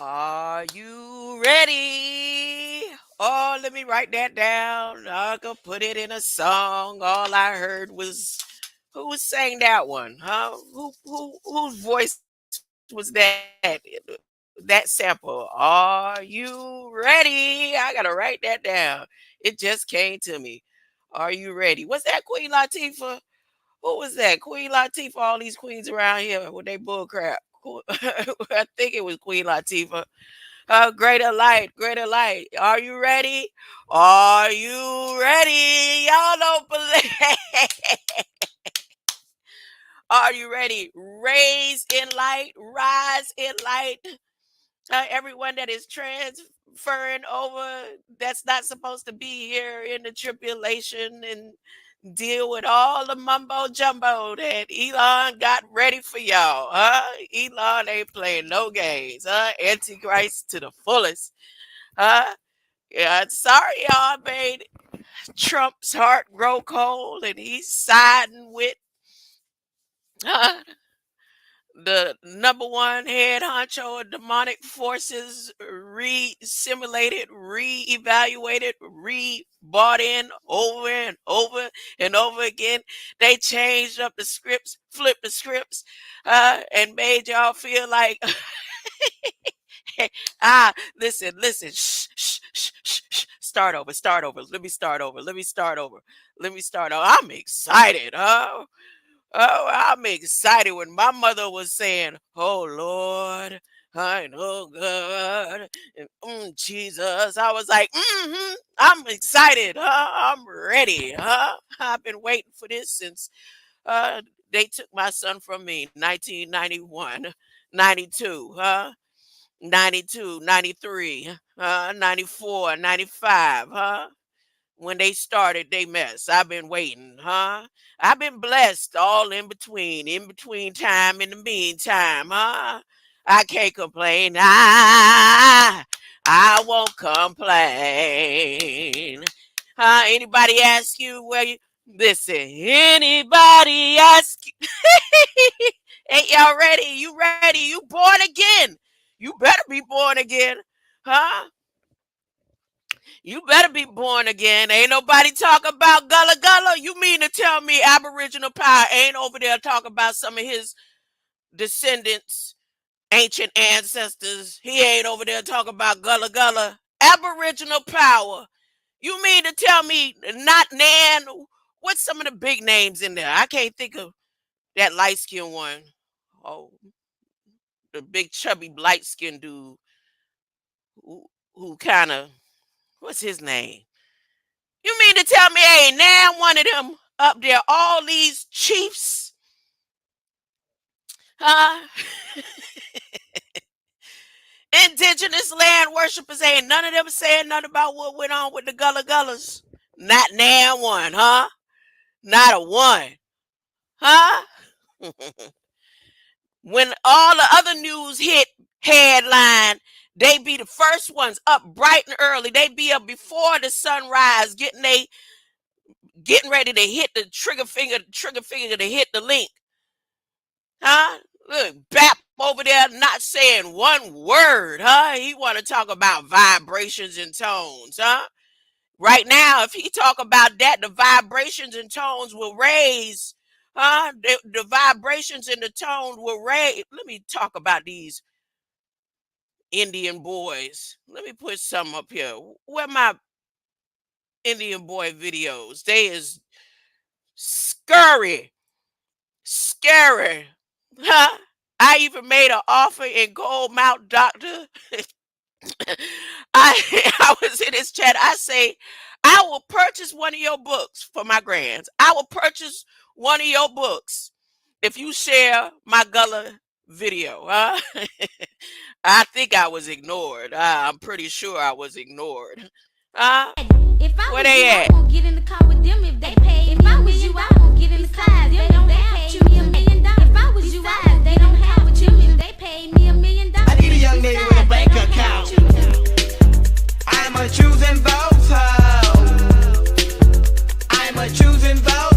Are you ready? Oh, let me write that down. I could put it in a song. All I heard was who sang that one? Huh? Whose voice was that sample? Are you ready? I gotta write that down. It just came to me. Are you ready? Was that Queen Latifah? Who was that? Queen Latifah, all these queens around here with they bull crap. I think it was Queen Latifah. Greater light, greater light. Are you ready? Are you ready? Y'all don't believe. Are you ready? Raise in light, rise in light. Everyone that is transferring over, that's not supposed to be here in the tribulation and deal with all the mumbo jumbo that Elon got ready for y'all. Elon ain't playing no games. Antichrist to the fullest. Huh? Yeah, sorry y'all made Trump's heart grow cold and he's siding with uh, the number one head honcho of demonic forces, re-simulated, re-evaluated, re-bought in over and over and over again. They changed up the scripts, flipped the scripts, and made y'all feel like listen, shh. Start over, start over. Let me start over. Let me start over. Let me start over. I'm excited, huh? Oh, I'm excited when my mother was saying, "Oh Lord, I know God, and Jesus." I was like, I'm excited, huh? I'm ready, huh? I've been waiting for this since uh, they took my son from me, 1991, 92, huh? 92, 93, 94, 95, huh? When they started they mess. I've been waiting, huh? I've been blessed all in between time, in the meantime, huh? I can't complain. I won't complain. Anybody ask you where you listen? Anybody ask you? Ain't y'all ready? You ready? You born again? You better be born again, huh? You better be born again. Ain't nobody talk about Gullah Gullah. You mean to tell me Aboriginal Power ain't over there talking about some of his descendants, ancient ancestors? He ain't over there talking about Gullah Gullah. Aboriginal Power. You mean to tell me not Nan? What's some of the big names in there? I can't think of that light skinned one. Oh, the big chubby light skinned dude who kind of, what's his name? You mean to tell me ain't now one of them up there, all these chiefs, huh? Indigenous land worshippers, ain't none of them saying nothing about what went on with the Gullah Gullahs. Not now one, huh? Not a one, huh? When all the other news hit headline, they be the first ones up bright and early. They be up before the sunrise, getting ready to hit the trigger finger to hit the link. Huh? Look, Bap over there not saying one word, huh? He want to talk about vibrations and tones, huh? Right now, if he talk about that, the vibrations and tones will raise, huh? The vibrations and the tones will raise. Let me talk about these Indian boys. Let me put some up here. Where my Indian boy videos? They is scary. Scary. Huh? I even made an offer in Gold Mount Doctor. I was in his chat. I say, I will purchase one of your books for my grands. I will purchase one of your books if you share my Gullah video. Huh? I think I was ignored. I'm pretty sure I was ignored. If I Where was you, they I at? won't get in the car with them if they paid me. If I was you, I won't get in the car if they don't have you $1 million. If I was you, I they don't have what you if they paid me $1 million. I need a young lady with a bank account. I'm a choosing vote. I'm a choosing vote.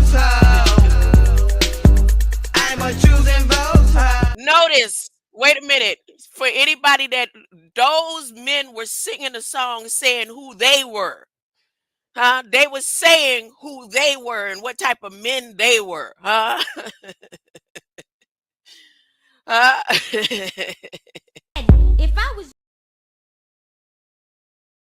I'm a choosing vote. Notice, wait a minute. For anybody that those men were singing a song saying who they were. Huh? They were saying who they were and what type of men they were. Huh? If I was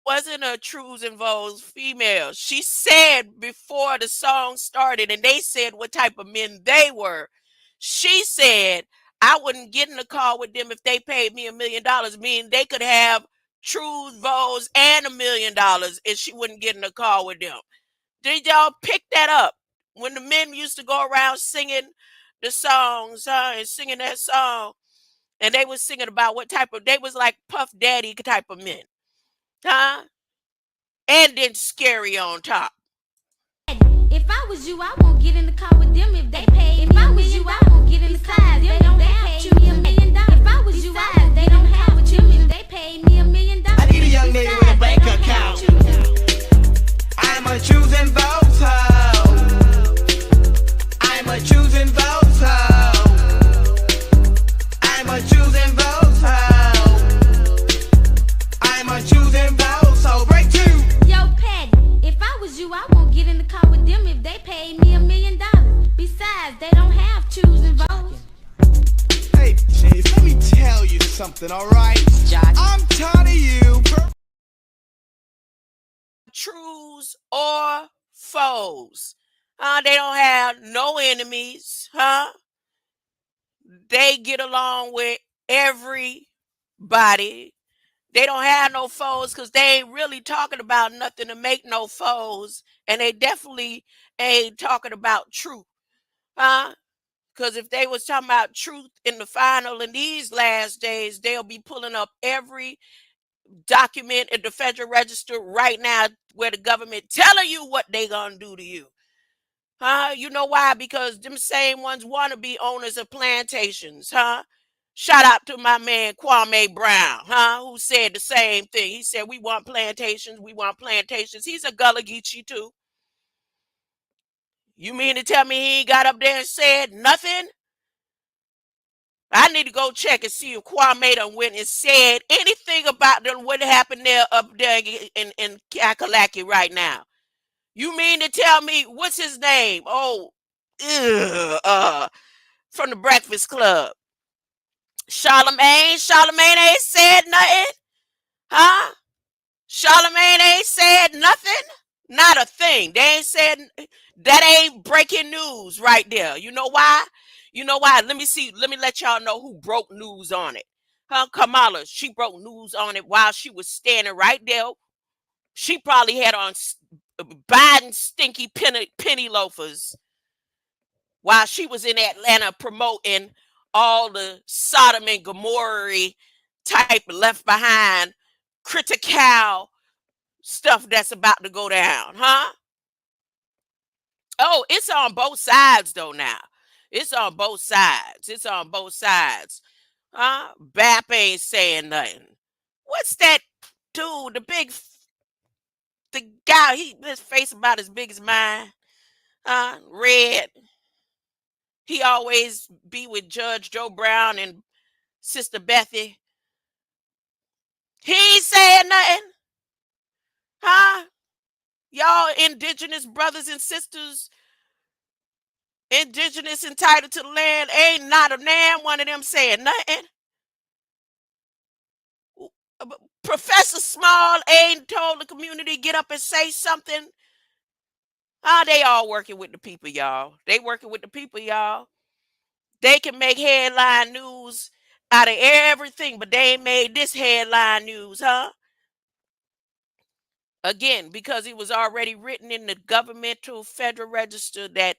Wasn't a trues and vows female. She said before the song started, and they said what type of men they were. She said, I wouldn't get in the car with them if they paid me $1 million, meaning they could have trues, vows, and $1 million, and she wouldn't get in the car with them. Did y'all pick that up? When the men used to go around singing the songs, and singing that song, and they was singing about what type of, they was like Puff Daddy type of men. Huh? And then scary on top. If I was you, I won't get in the car with them if they paid. If I was you, I won't get in the car with them if they paid me $1 million. If I was you, I won't, they don't have with them if they paid me $1 million. I need a young lady with a bank account. I'm a choosing voter. I'm a choosing voter. I'm a choosing voter. I'm a choosing voter. So break two. Yo, Patty, if I was you, I won't get in the car with them if they paid me $1 million. Besides, they don't have choosing votes. Hey, Chase, let me tell you something, alright? I'm tired of you. Trues or foes. They don't have no enemies. Huh? They get along with everybody. They don't have no foes because they ain't really talking about nothing to make no foes. And they definitely ain't talking about truth. Huh? Because if they was talking about truth in the final in these last days, they'll be pulling up every document in the Federal Register right now where the government telling you what they gonna do to you. Huh? You know why? Because them same ones want to be owners of plantations. Huh? Shout out to my man Kwame Brown, huh? Who said the same thing. He said, we want plantations. We want plantations. He's a Gullah Geechee too. You mean to tell me he ain't got up there and said nothing? I need to go check and see if Kwame done went and said anything about them, what happened there up there in Kakalaki right now. You mean to tell me, what's his name? Oh, from the Breakfast Club. Charlemagne ain't said nothing. Huh? Charlemagne ain't said nothing. Not a thing. They ain't said, that ain't breaking news right there. You know why? You know why? Let me let y'all know who broke news on it. Huh? Kamala, she broke news on it while she was standing right there. She probably had on Biden stinky penny loafers while she was in Atlanta promoting all the Sodom and Gomorrah type left behind critical stuff that's about to go down, huh? Oh, it's on both sides though now. It's on both sides. It's on both sides. Huh? BAP ain't saying nothing. What's that dude? The guy, his face about as big as mine. Red. He always be with Judge Joe Brown and Sister Bethy. He ain't saying nothing. Huh? Y'all indigenous brothers and sisters, indigenous entitled to the land, ain't not a damn one of them saying nothing. Professor Small ain't told the community get up and say something. They all working with the people, y'all. They working with the people, y'all. They can make headline news out of everything, but they ain't made this headline news, huh? Again, because it was already written in the governmental Federal Register that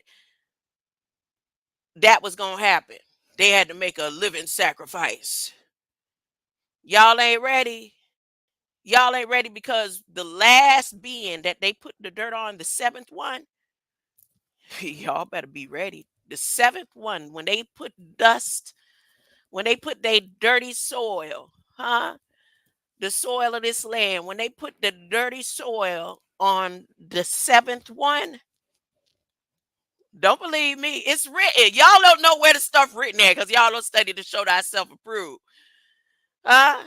was going to happen. They had to make a living sacrifice. Y'all ain't ready. Y'all ain't ready because the last being that they put the dirt on, the seventh one, y'all better be ready. The seventh one, when they put dust, when they put their dirty soil, huh? The soil of this land, when they put the dirty soil on the seventh one, don't believe me. It's written. Y'all don't know where the stuff written at because y'all don't study to show thyself approved. Huh?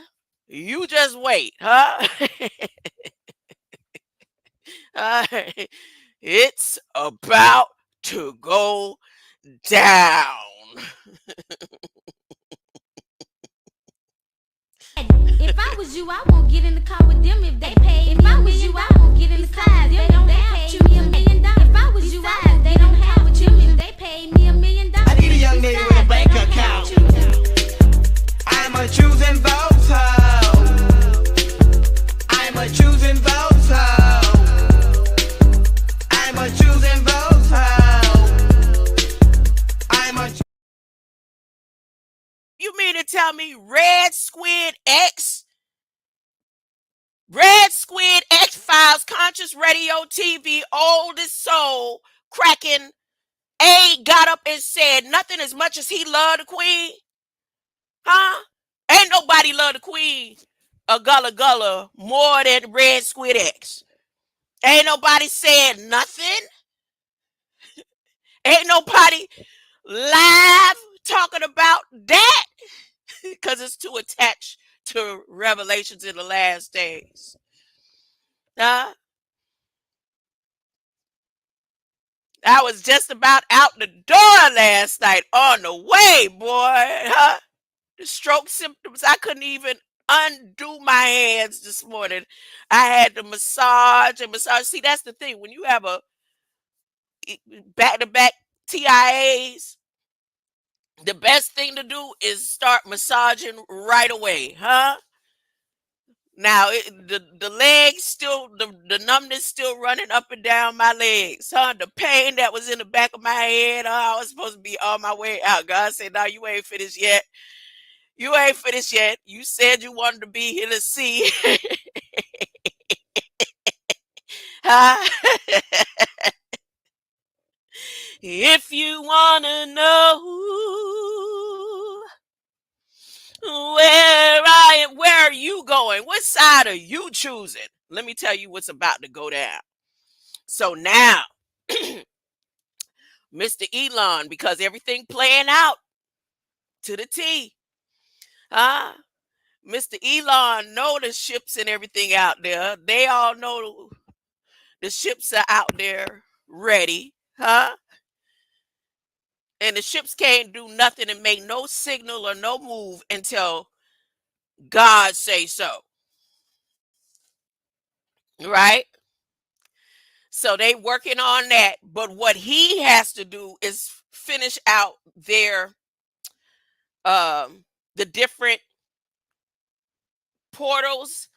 You just wait, huh? Uh, it's about to go down. If I was you, I won't get in the car with them if they pay. If I was you, I won't get in the car. They don't have to me $1 million. If I was you, they don't have with you if they paid me $1 million. I need a young nigga with a bank account. I'm a choosing voter. I'm a choosing voter. I'm a choosing voter. I'm a. You mean to tell me Red Squid X-Files, Conscious Radio TV, oldest soul, cracking A got up and said nothing as much as he loved the Queen? Huh? Ain't nobody love the Queen or Gullah Gullah more than Red Squid X. Ain't nobody said nothing. Ain't nobody live talking about that because it's too attached to revelations in the last days. Huh? I was just about out the door last night on the way, boy. Huh? The stroke symptoms, I couldn't even undo my hands this morning. I had to massage and massage. See, that's the thing. When you have a back-to-back TIAs, the best thing to do is start massaging right away, huh? Now the legs still the numbness still running up and down my legs, huh? The pain that was in the back of my head, I was supposed to be on my way out. God said, "No, you ain't finished yet. You ain't finished yet. You said you wanted to be here to see." Huh? If you wanna know where are you going? What side are you choosing? Let me tell you what's about to go down. So now, Mr. Elon, because everything playing out to the T. Mr. Elon know the ships and everything out there. They all know the ships are out there ready. And the ships can't do nothing and make no signal or no move until God say so. Right? So they working on that. But what he has to do is finish out their the different portals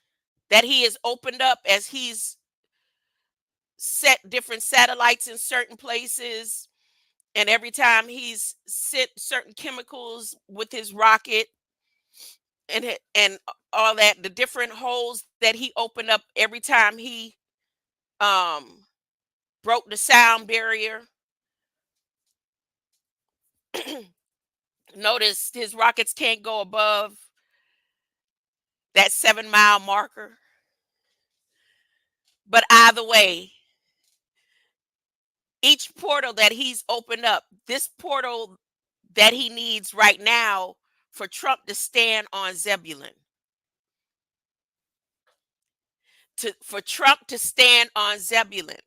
that he has opened up as he's set different satellites in certain places. And every time he's sent certain chemicals with his rocket and all that, the different holes that he opened up every time he um broke the sound barrier. Notice his rockets can't go above that 7-mile marker. But either way, each portal that he's opened up, this portal that he needs right now for Trump to stand on Zebulun, for Trump to stand on Zebulun.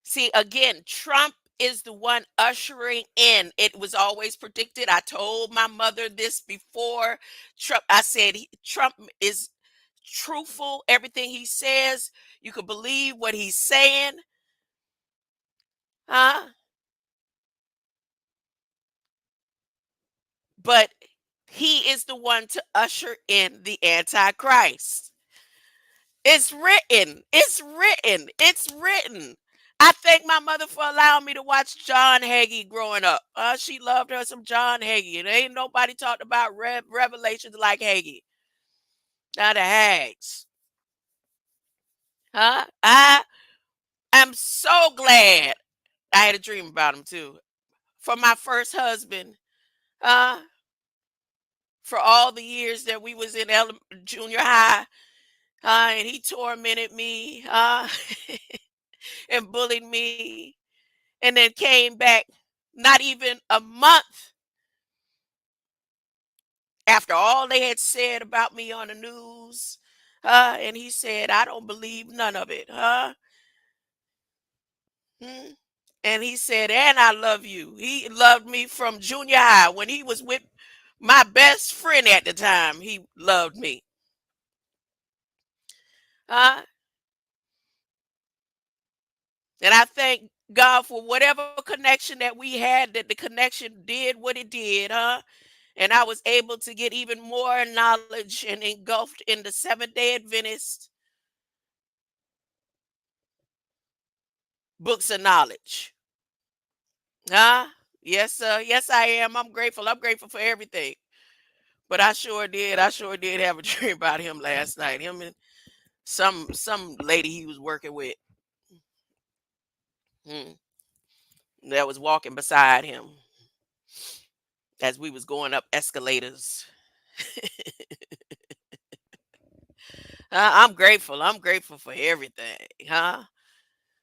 See, again, Trump is the one ushering in. It was always predicted. I told my mother this before Trump. I said Trump is truthful. Everything he says, you could believe what he's saying. Huh? But he is the one to usher in the Antichrist. It's written. It's written. It's written. I thank my mother for allowing me to watch John Hagee growing up. She loved her some John Hagee. And ain't nobody talked about revelations like Hagee. Now the Hags. Huh? I am so glad I had a dream about him too. For my first husband. Uh, for all the years that we was in junior high. And he tormented me. And bullied me. And then came back not even a month after all they had said about me on the news. And he said, I don't believe none of it. Hmm? And he said, and I love you. He loved me from junior high when he was with my best friend at the time. He loved me. Huh? And I thank God for whatever connection that we had, that the connection did what it did, and I was able to get even more knowledge and engulfed in the Seventh Day Adventist books of knowledge. Huh? Yes, sir. Yes, I am. I'm grateful. I'm grateful for everything. But I sure did. I sure did have a dream about him last night. Him and some lady he was working with, hmm, that was walking beside him as we was going up escalators. I'm grateful. I'm grateful for everything, huh?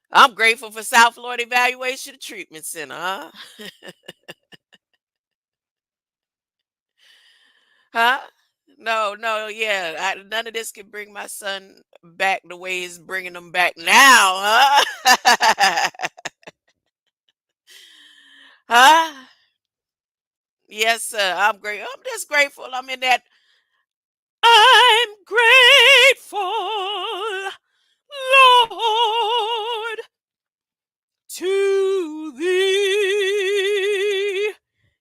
I'm grateful for South Florida Evaluation and Treatment Center, huh? Huh? No, no, yeah. None of this can bring my son back the way he's bringing him back now, huh? Huh? Yes, sir. I'm great. I'm just grateful. I'm in that. I'm grateful, Lord, to thee.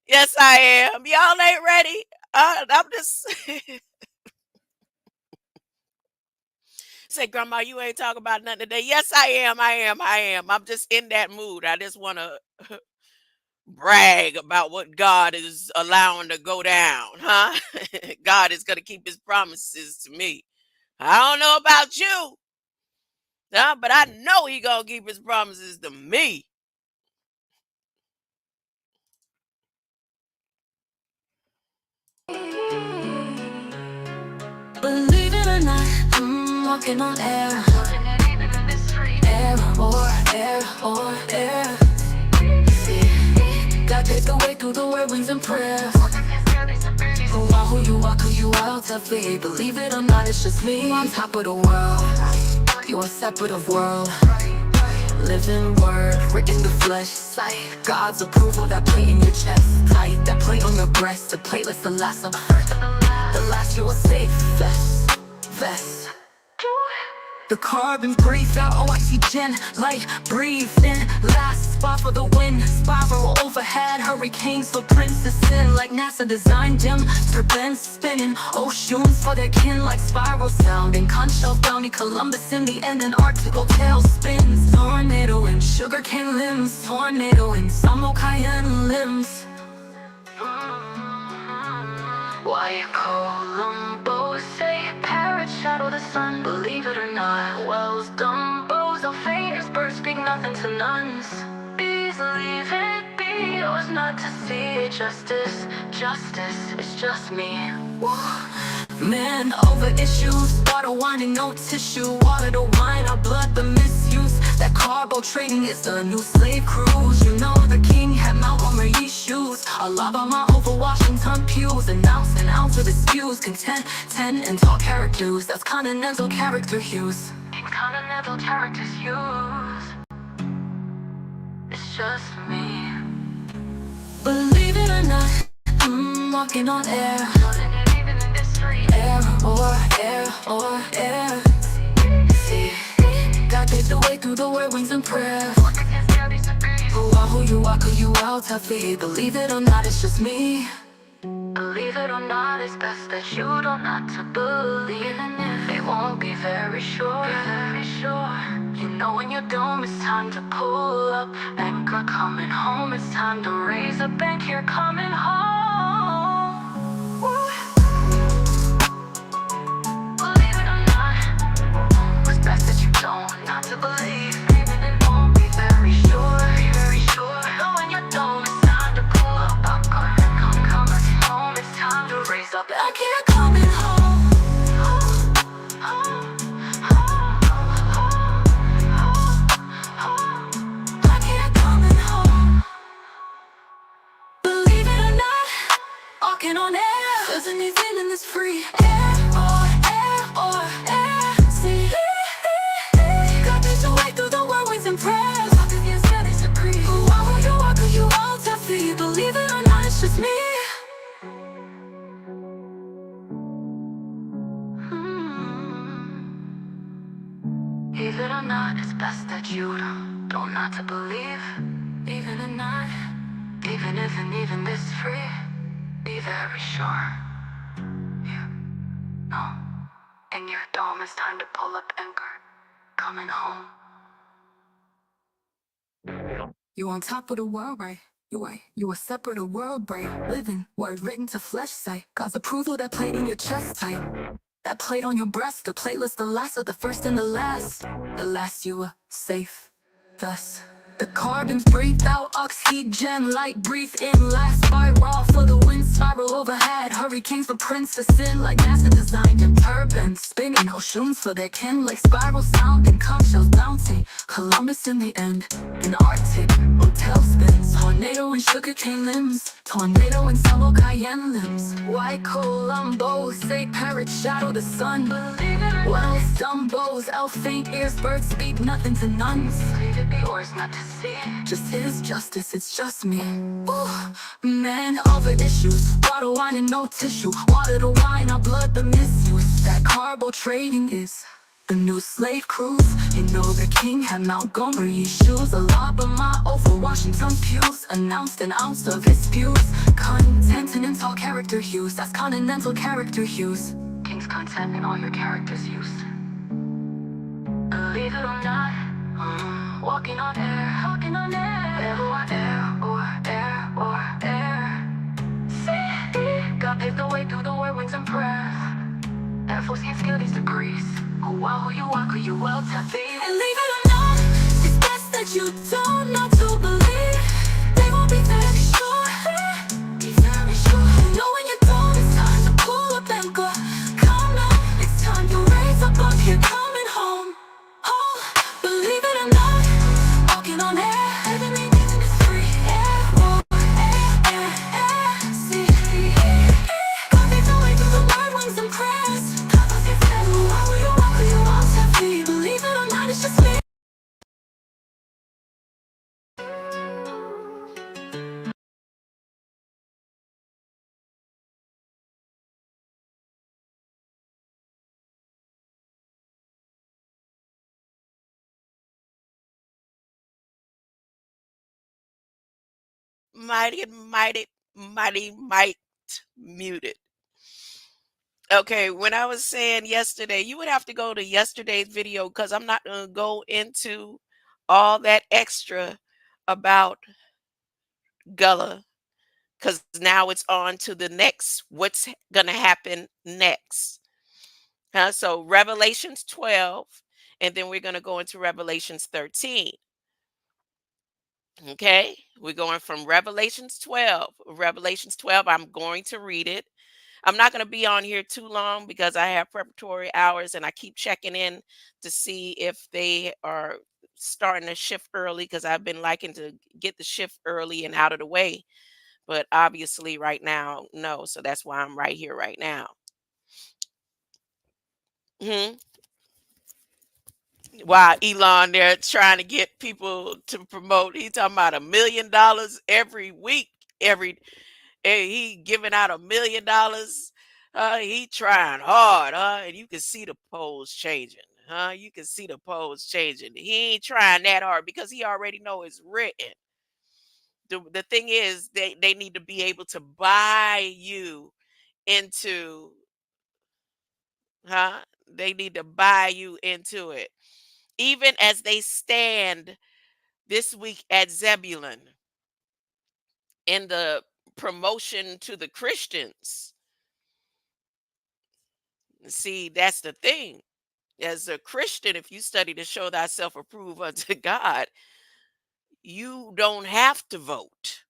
Yes, I am. Y'all ain't ready. I'm just say, Grandma, you ain't talking about nothing today. Yes, I am. I am. I am. I'm just in that mood. I just want to brag about what God is allowing to go down, huh? God is going to keep his promises to me. I don't know about you, huh? But I know he going to keep his promises to me. Believe it or not, I'm walking on air. Air or air. God paved the way through the whirlwinds and prayer. Who are who you out to be. Believe it or not, it's just me on top of the world. You are separate of world. Living word, written the flesh sight. God's approval, that plate in your chest. Tight, that plate on your breast. The platelets, the last of the last, you are safe. Vest. The carbon breathe out, oxygen, light, breathe in. Last spot for the wind, spiral overhead. Hurricanes for princes sin, like NASA designed them. Turbines spinning, oceans for their kin, like spiral sounding. Conch shell bounty, Columbus in the end, and Arctic tail spins. Tornado and sugarcane limbs, tornado and Samo cayenne limbs. Why Columbo say parrot shadow the sun? Believe it or not, wells, dumbos, no faintest birds speak nothing to nuns. Bees leave it be, yours not to see justice. Justice, it's just me. Whoa. Man over issues, water wine and no tissue. Water to wine, our blood the misuse. That carbo trading is the new slave cruise. You know the king had Montgomery shoes. A lot on my over Washington pews. An ounce of excuse. Content, 10 and tall characters. That's continental character hues. Continental characters hues. It's just me. Believe it or not, I'm walking on air. Air or air. See, God paved the way through the whirlwinds and prayer. Who you out to be. Believe it or not, it's just me. Believe it or not, it's best that you don't not to believe. And if it won't be very sure, you know when you're doomed, it's time to pull up. Anchor coming home, it's time to raise a bank, you're coming home. Woo. Believe it or not, it's best that you don't not to believe. And it won't be very sure, know when you're doomed, it's time to pull up. Come home, it's time to raise up. I can't coming home. I can't coming home. Believe it or not, Cause anything in this free air. See, God made your way through the whirlwinds and prayers. Walk if you scared, it's a creep. Walk you all to feel. Believe it or not, it's just me. Believe it or not, it's best that you don't not to believe. Even or not, even if and even this is free. Be very sure. You know, in your dome it's time to pull up anchor. Coming home. You on top of the world, right? You a separate world, brain. Living, word written to flesh sight. God's approval that played in your chest tight. That plate on your breast, the plateless, the last of the first and the last. The last you were safe. Thus, the carbons breathe out, oxygen, light breathe in. Last spiral for the wind, spiral overhead. Hurricanes for prince to sin, like NASA designed in turbans. Spinning oceans for their kin, like spiral sound and conch shells bouncing. Columbus in the end, in Arctic, hotel spins. Tornado and sugarcane limbs, tornado and summer cayenne limbs. White Columbo, say parrot shadow the sun. Well, stumbos, elf faint ears, birds speak nothing to nuns. Leave it be yours not to see. Just his justice, it's just me. Ooh, man, over issues. Water, wine, and no tissue. Water to wine, our blood, the misuse. That carbo trading is the new slave cruise. You know the king had Montgomery's shoes. A lot but my over Washington pews. Announced an ounce of his spews. Continental character hues. That's continental character hues. King's content and all your characters used. Believe it or not, walking on air. Air or air. See, God paved the way through the whirlwinds and prayers. Air Force can't scale these degrees. Who you are, who you well to be. And leave it or not, it's best that you don't not to believe. They won't be very sure. Be very sure. Know when you don't, it's time to pull up and go. Come on, it's time to raise up on here, coming home. Oh, believe it or not, walking on air. Everything is free. Air. See, God takes away through the whirlwinds and prayers. Believe it or not, it's just me. Might muted. Okay, when I was saying yesterday, you would have to go to yesterday's video because I'm not going to go into all that extra about Gullah because now it's on to the next. What's going to happen next? So Revelations 12, and then we're going to go into Revelations 13. Okay, we're going from Revelations 12. Revelations 12, I'm going to read it. I'm not going to be on here too long because I have preparatory hours and I keep checking in to see if they are starting to shift early because I've been liking to get the shift early and out of the way. But obviously, right now, no. So that's why I'm right here right now. Hmm. While Elon there trying to get people to promote, he talking about $1 million every week, he giving out $1 million. He trying hard, and you can see the polls changing. You can see the polls changing. He ain't trying that hard because he already know it's written. The thing is, they need to be able to buy you into, huh? They need to buy you into it. Even as they stand this week at Zebulun in the promotion to the Christians. See, that's the thing. As a Christian, if you study to show thyself approved unto God, you don't have to vote.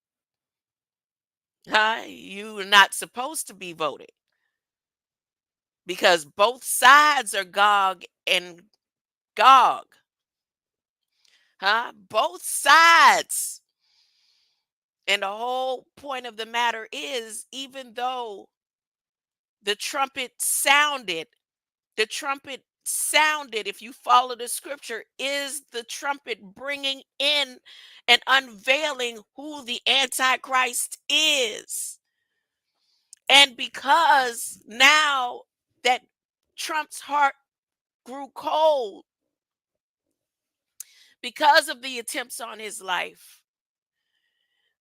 You're not supposed to be voting because both sides are Gog and Gog. Both sides. And the whole point of the matter is, even though The trumpet sounded. The trumpet sounded, if you follow the scripture, is the trumpet bringing in and unveiling who the Antichrist is. And because now that Trump's heart grew cold because of the attempts on his life,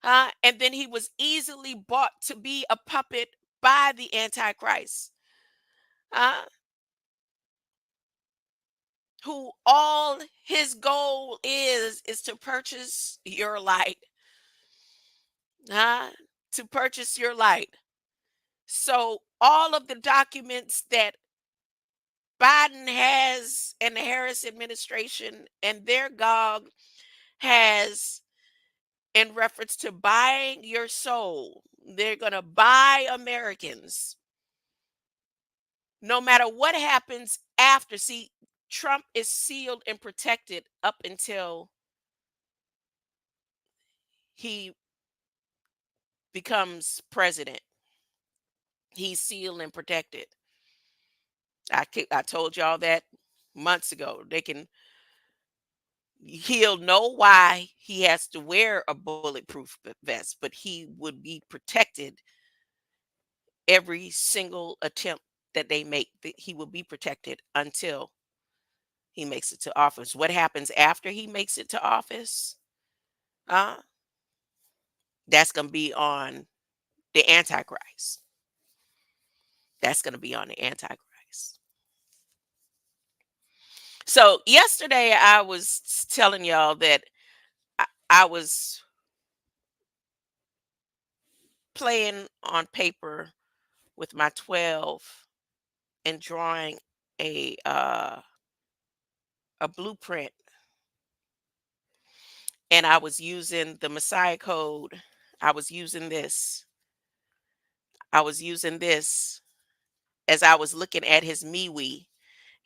and then he was easily bought to be a puppet by the Antichrist, uh, who all his goal is to purchase your light, uh, to purchase your light. So all of the documents that Biden has and the Harris administration and their GOG has in reference to buying your soul, they're going to buy Americans no matter what happens after. See, Trump is sealed and protected up until he becomes president. He's sealed and protected. I told y'all that months ago. He'll know why he has to wear a bulletproof vest, but he would be protected every single attempt that they make. He will be protected until he makes it to office. What happens after he makes it to office? Uh, that's going to be on the Antichrist. That's going to be on the Antichrist. So yesterday I was telling y'all that I was playing on paper with my 12 and drawing a uh, a blueprint, and I was using the Messiah code. I was using this. I was using this as I was looking at his MeWe.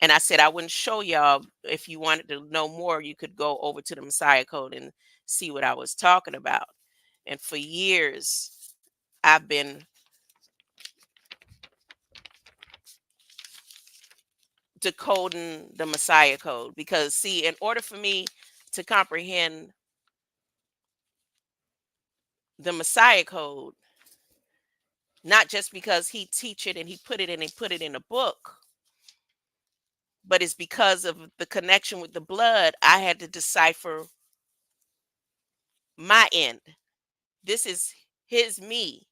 And I said I wouldn't show y'all. If you wanted to know more, you could go over to the Messiah code and see what I was talking about. And for years, I've been decoding the Messiah code because, see, in order for me to comprehend the Messiah code, not just because he teach it and he put it in a book, but it's because of the connection with the blood. I had to decipher my end. This is his me,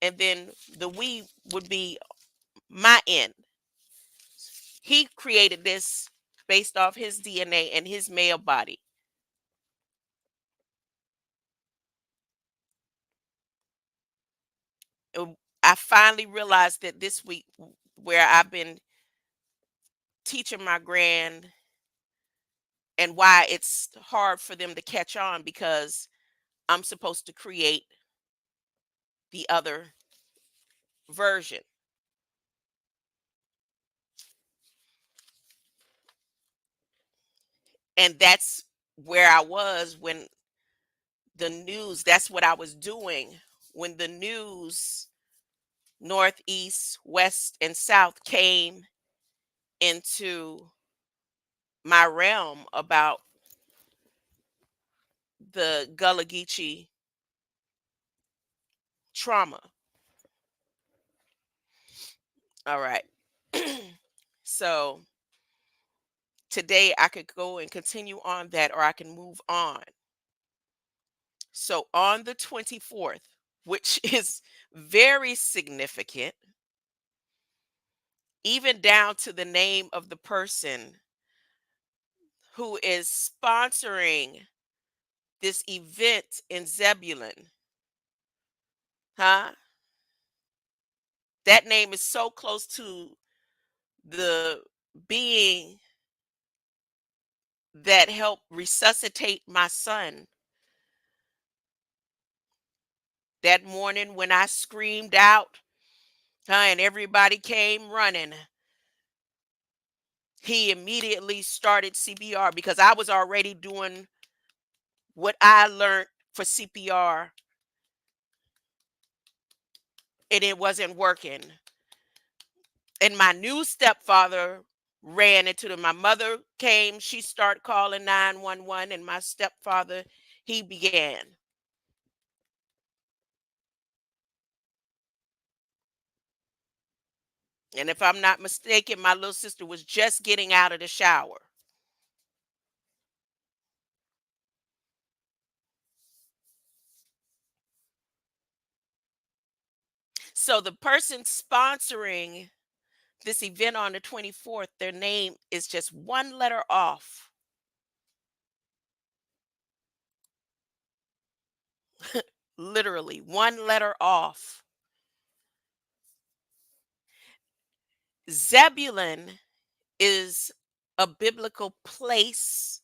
and then the we would be my end. He created this based off his DNA and his male body. I finally realized that this week, where I've been teaching my grand, and why it's hard for them to catch on, because I'm supposed to create the other version. And that's where I was when the news, that's what I was doing when the news, northeast, west, and south, came into my realm about the Gullah Geechee trauma. All right. So today I could go and continue on that, or I can move on. So on the 24th, which is very significant, even down to the name of the person who is sponsoring this event in Zebulun, huh? That name is so close to the being that helped resuscitate my son that morning when I screamed out, and everybody came running. He immediately started CPR because I was already doing what I learned for CPR, and it wasn't working. And my new stepfather ran into them. My mother came, she started calling 911, and my stepfather, he began. And if I'm not mistaken, my little sister was just getting out of the shower. So the person sponsoring this event on the 24th, their name is just one letter off. Literally, one letter off. Zebulun is a biblical place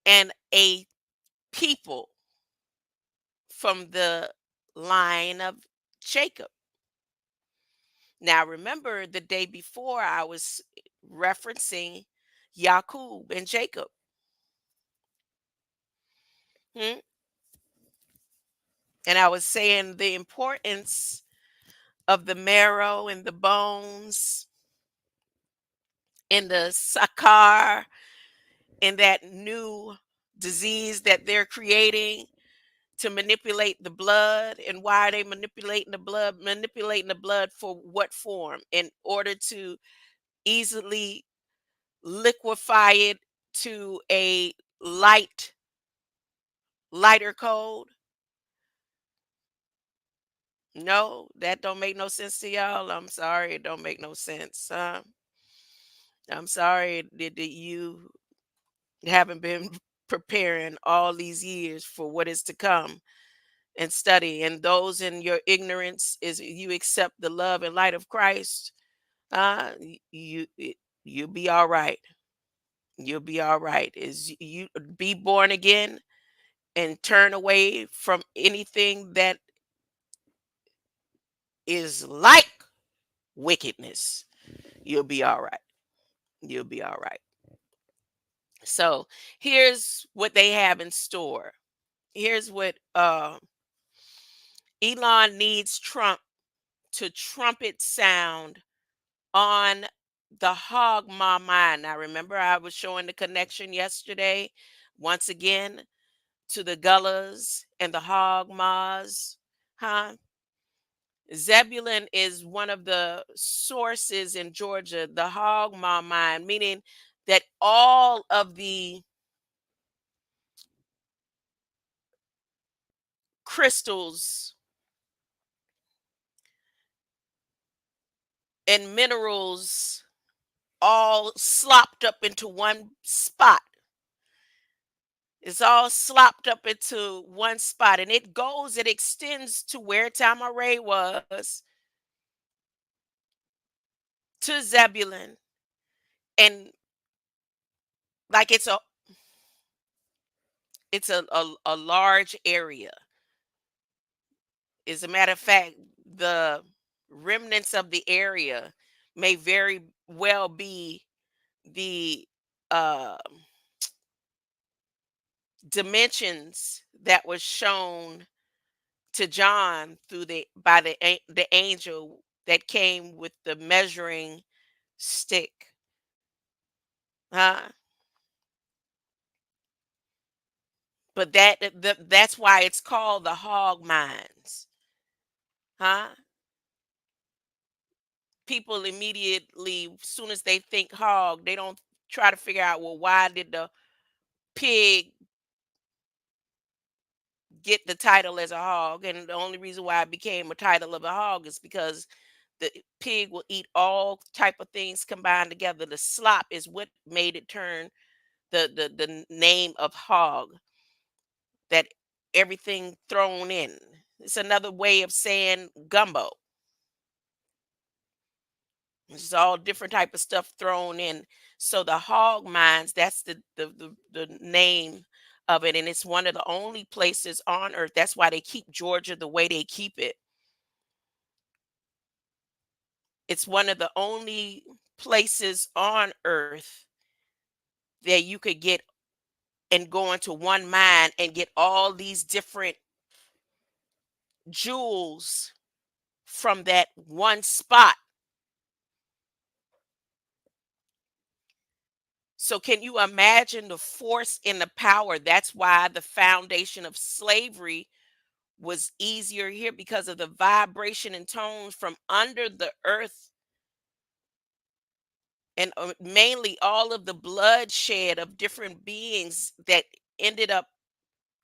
and a people from the line of Jacob. Now, remember the day before I was referencing Yakub and Jacob. Hmm? And I was saying the importance of the marrow and the bones and the sakar and that new disease that they're creating to manipulate the blood. And why are they manipulating the blood? Manipulating the blood for what form? In order to easily liquefy it to a lighter code. No, that don't make no sense to y'all. I'm sorry, it don't make no sense. I'm sorry that you haven't been preparing all these years for what is to come and study. And those in your ignorance is you accept the love and light of Christ. You'll be all right. You'll be all right. Is you be born again and turn away from anything that is like wickedness. You'll be all right. You'll be all right. So here's what they have in store. Here's what Elon needs Trump to trumpet sound on the hog ma mind. Now remember I was showing the connection yesterday once again to the gullahs and the hog ma's. Huh? Zebulun is one of the sources in Georgia, the hog ma mine, meaning that all of the crystals and minerals all slopped up into one spot. It's all slopped up into one spot, and it extends to where Tamaray was, to Zebulun, and like it's a large area. As a matter of fact, the remnants of the area may very well be the uh, dimensions that was shown to John through the angel that came with the measuring stick. Huh? But that's why it's called the hog mines. Huh? People immediately, as soon as they think hog, they don't try to figure out, well, why did the pig get the title as a hog? And the only reason why it became a title of a hog is because the pig will eat all type of things combined together. The slop is what made it turn the name of hog, that everything thrown in. It's another way of saying gumbo. It's all different type of stuff thrown in. So the hog mines, that's the name of it. And it's one of the only places on earth. That's why they keep Georgia the way they keep it. It's one of the only places on earth that you could get and go into one mine and get all these different jewels from that one spot. So can you imagine the force and the power? That's why the foundation of slavery was easier here, because of the vibration and tones from under the earth, and mainly all of the bloodshed of different beings that ended up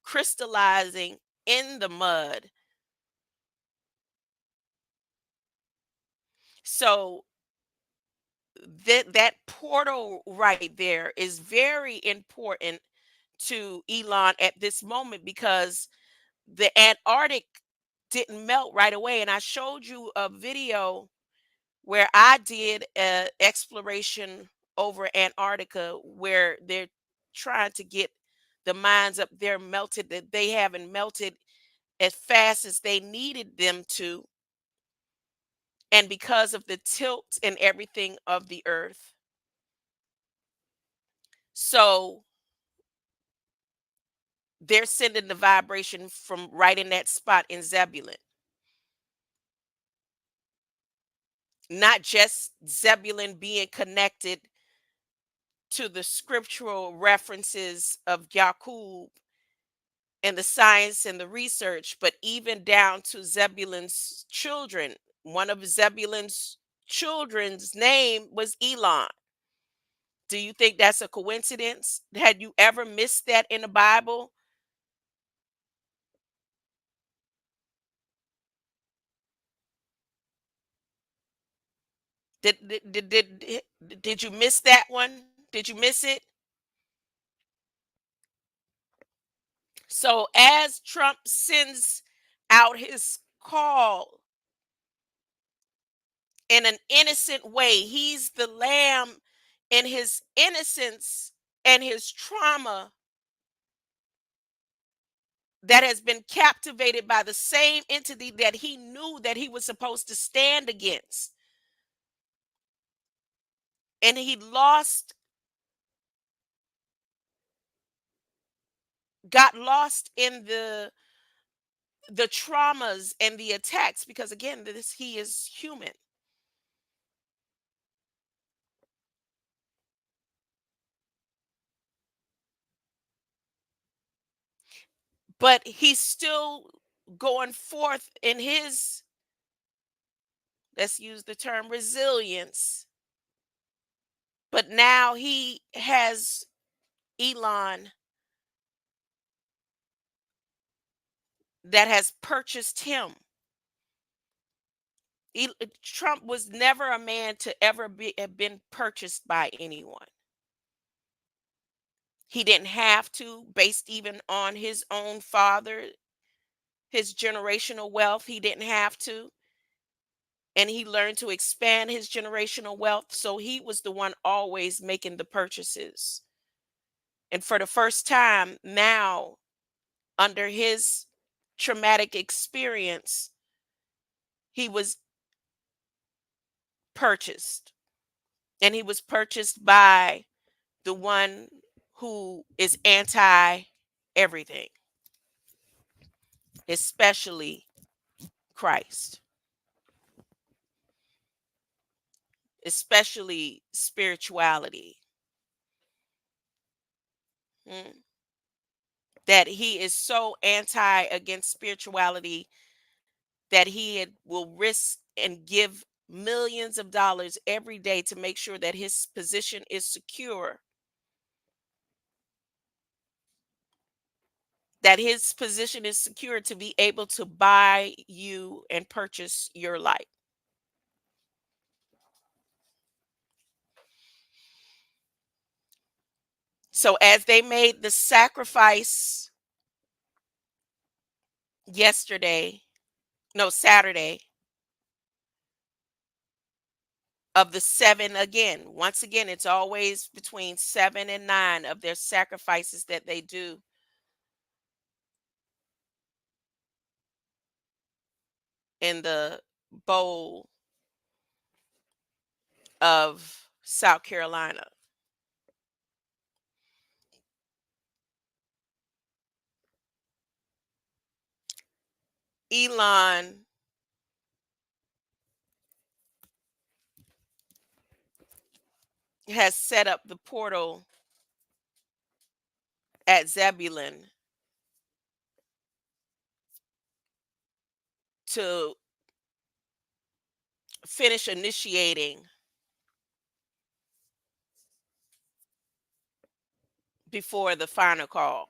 crystallizing in the mud. So that portal right there is very important to Elon at this moment, because the Antarctic didn't melt right away. And I showed you a video where I did a exploration over Antarctica, where they're trying to get the mines up there melted, that they haven't melted as fast as they needed them to, and because of the tilt and everything of the earth. So they're sending the vibration from right in that spot in Zebulun. Not just Zebulun being connected to the scriptural references of Yaqub and the science and the research, but even down to Zebulun's children. One of Zebulun's children's name was Elon. Do you think that's a coincidence? Had you ever missed that in the Bible? Did you miss that one? Did you miss it? So as Trump sends out his call in an innocent way, he's the lamb in his innocence and his trauma that has been captivated by the same entity that he knew that he was supposed to stand against. And he got lost in the traumas and the attacks, because again, this he is human. But he's still going forth in his, let's use the term, resilience. But now he has Elon that has purchased him. Trump was never a man to ever have been purchased by anyone. He didn't have to, based even on his own father, his generational wealth. He didn't have to. And he learned to expand his generational wealth. So he was the one always making the purchases. And for the first time now, under his traumatic experience, he was purchased. And he was purchased by the one who is anti everything, especially Christ, especially spirituality. Mm. That he is so anti against spirituality that will risk and give millions of dollars every day to make sure that his position is secure, that his position is secure to be able to buy you and purchase your life. So as they made the sacrifice yesterday, no, Saturday, of the seven, again, once again, it's always between 7 and 9 of their sacrifices that they do in the bowl of South Carolina. Elon has set up the portal at Zebulun to finish initiating before the final call.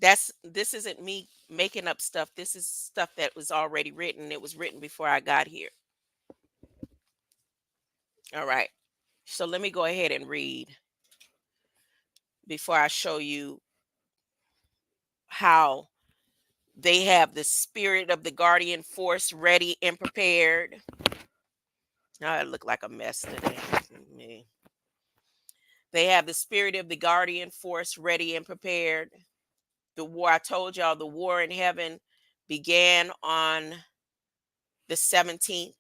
This isn't me making up stuff. This is stuff that was already written. It was written before I got here. All right. So let me go ahead and read before I show you how they have the spirit of the guardian force ready and prepared. Now I look like a mess today. Me. They have the spirit of the guardian force ready and prepared. The war, I told y'all, the war in heaven began on the 17th.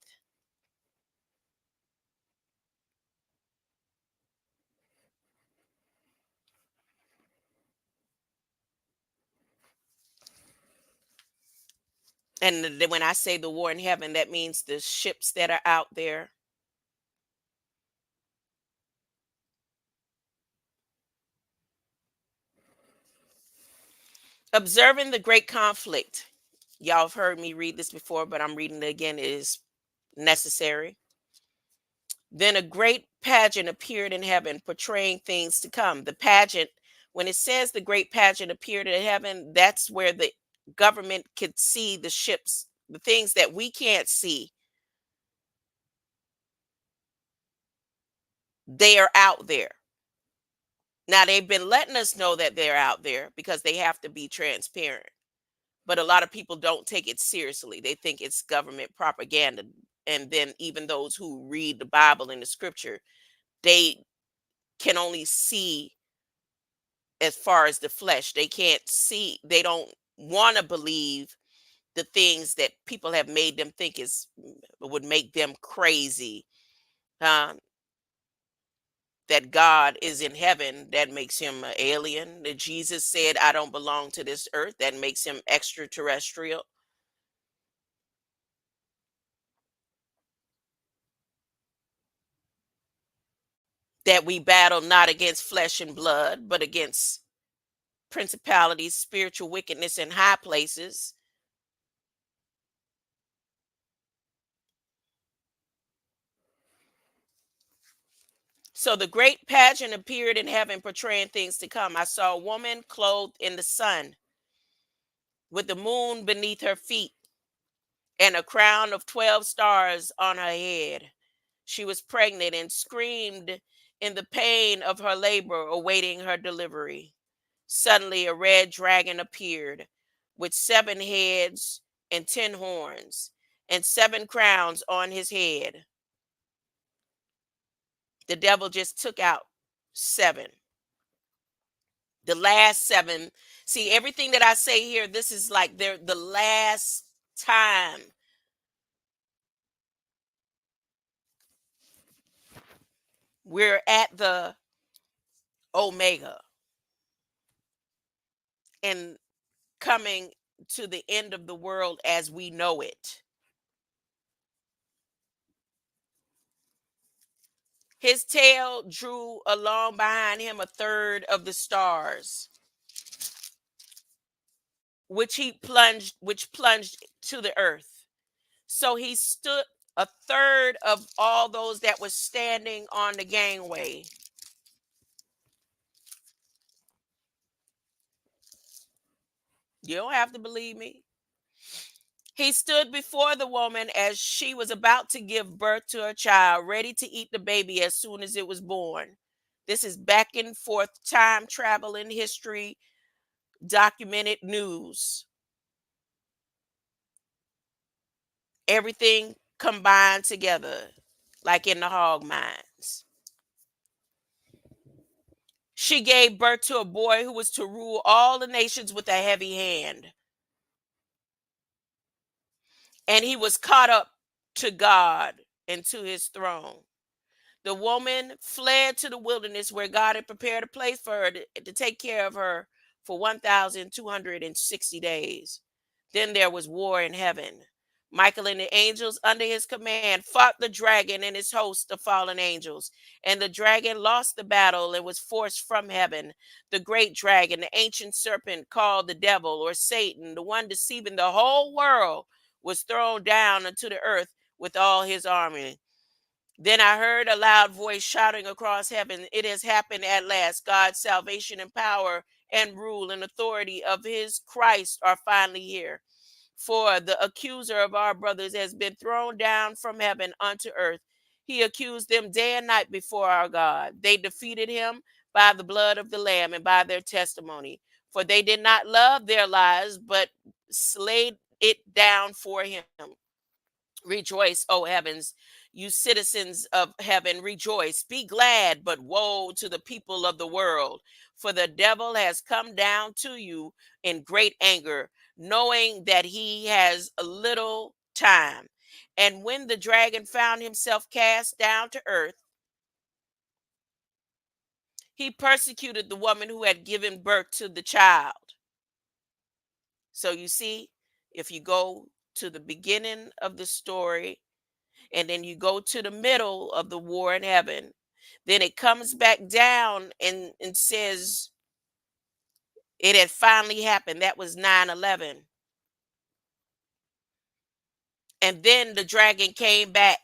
And when I say the war in heaven, that means the ships that are out there. Observing the great conflict. Y'all have heard me read this before, but I'm reading it again. It is necessary. Then a great pageant appeared in heaven, portraying things to come. The pageant, when it says the great pageant appeared in heaven, that's where the government could see the ships, the things that we can't see. They are out there. Now, they've been letting us know that they're out there because they have to be transparent. But a lot of people don't take it seriously. They think it's government propaganda. And then even those who read the Bible and the scripture, they can only see as far as the flesh. They can't see, they don't want to believe the things that people have made them think is would make them crazy. Um, that God is in heaven, that makes him an alien. That Jesus said, I don't belong to this earth, that makes him extraterrestrial. That we battle not against flesh and blood, but against principalities, spiritual wickedness in high places. So the great pageant appeared in heaven, portraying things to come. I saw a woman clothed in the sun, with the moon beneath her feet, and a crown of 12 stars on her head. She was pregnant and screamed in the pain of her labor, awaiting her delivery. Suddenly, a red dragon appeared with 7 heads and 10 horns, and 7 crowns on his head. The devil just took out 7. The last 7. See, everything that I say here, this is like the last time. We're at the Omega and coming to the end of the world as we know it. His tail drew along behind him a third of the stars, which plunged to the earth. So he stood a third of all those that was standing on the gangway. You don't have to believe me. He stood before the woman as she was about to give birth to her child, ready to eat the baby as soon as it was born. This is back and forth time travel in history, documented news. Everything combined together, like in the hog mines. She gave birth to a boy who was to rule all the nations with a heavy hand. And he was caught up to God and to his throne. The woman fled to the wilderness where God had prepared a place for her to take care of her for 1,260 days. Then there was war in heaven. Michael and the angels under his command fought the dragon and his host of fallen angels. And the dragon lost the battle and was forced from heaven. The great dragon, the ancient serpent called the devil or Satan, the one deceiving the whole world, was thrown down unto the earth with all his army. Then I heard a loud voice shouting across heaven, "It has happened at last. God's salvation and power and rule and authority of his Christ are finally here. For the accuser of our brothers has been thrown down from heaven unto earth. He accused them day and night before our God. They defeated him by the blood of the Lamb and by their testimony. For they did not love their lives, but laid it down for him. Rejoice, O heavens, you citizens of heaven, rejoice. Be glad, but woe to the people of the world. For the devil has come down to you in great anger, knowing that he has a little time. And when the dragon found himself cast down to earth, he persecuted the woman who had given birth to the child. So you see, if you go to the beginning of the story, and then you go to the middle of the war in heaven, then it comes back down and says it had finally happened. That was 9/11. And then the dragon came back,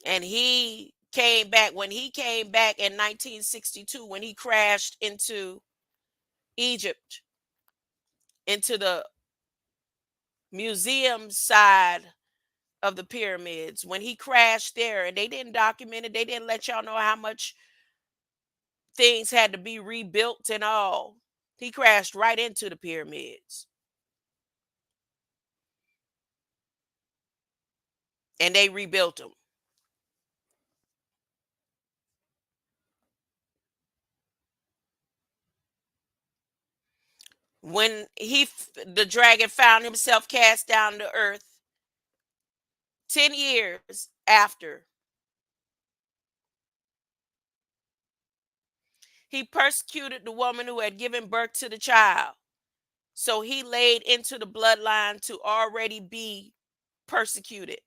and he came back when he came back in 1962, when he crashed into Egypt, into the museum side of the pyramids. When he crashed there, and they didn't document it, they didn't let y'all know how much things had to be rebuilt and all. He crashed right into the pyramids. And they rebuilt them. When the dragon found himself cast down to earth 10 years after, he persecuted the woman who had given birth to the child. So he laid into the bloodline to already be persecuted,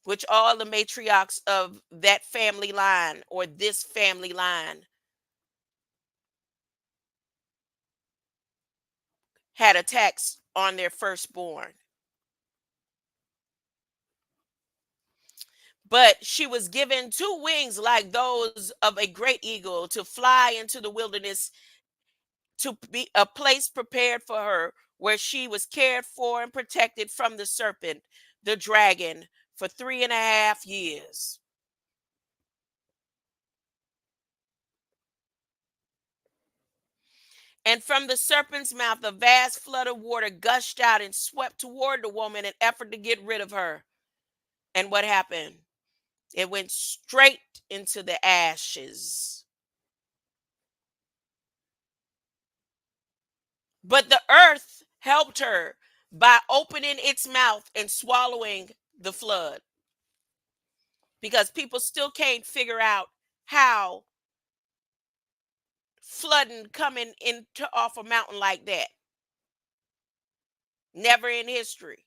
which all the matriarchs of that family line or this family line had attacks on their firstborn. But she was given two wings like those of a great eagle to fly into the wilderness, to be a place prepared for her where she was cared for and protected from the serpent, the dragon, for 3.5 years. And from the serpent's mouth, a vast flood of water gushed out and swept toward the woman in an effort to get rid of her. And what happened? It went straight into the ashes. But the earth helped her by opening its mouth and swallowing the flood. Because people still can't figure out how flooding coming into off a mountain like that. Never in history.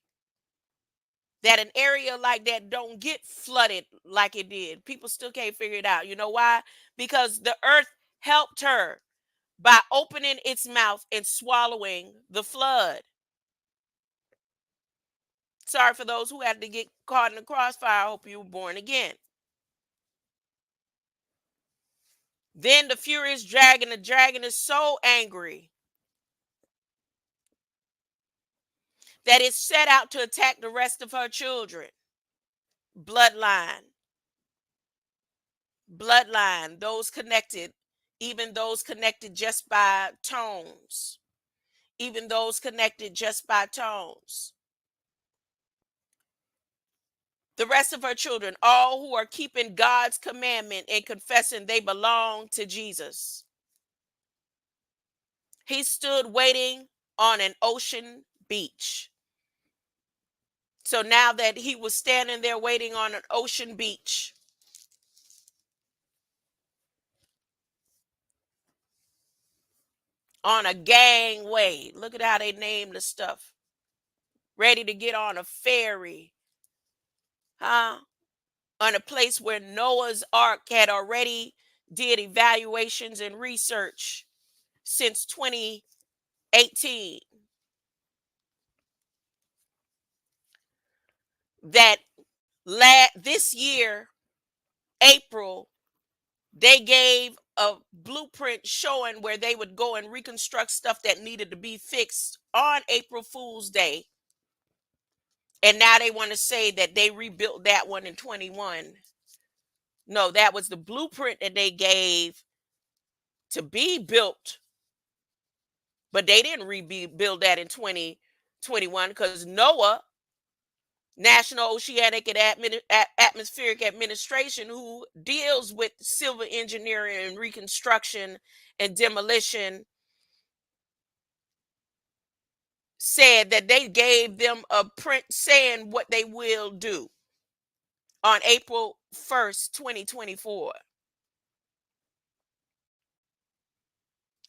That an area like that don't get flooded like it did. People still can't figure it out. You know why? Because the earth helped her by opening its mouth and swallowing the flood. Sorry for those who had to get caught in the crossfire. I hope you were born again. Then the furious dragon, the dragon is so angry that it set out to attack the rest of her children. Bloodline. Bloodline, those connected, even those connected just by tones. Even those connected just by tones. The rest of her children, all who are keeping God's commandment and confessing they belong to Jesus. He stood waiting on an ocean beach. So now that he was standing there waiting on an ocean beach, on a gangway, look at how they name the stuff. ready to get on a ferry, huh? On a place where Noah's Ark had already did evaluations and research since 2018. That this year, April, they gave a blueprint showing where they would go and reconstruct stuff that needed to be fixed on April Fool's Day. And now they want to say that they rebuilt that one in 21. No, that was the blueprint that they gave to be built, but they didn't rebuild that in 2021 because Noah, National Oceanic and Atmospheric Administration, who deals with civil engineering and reconstruction and demolition, said that they gave them a print saying what they will do on April 1st, 2024.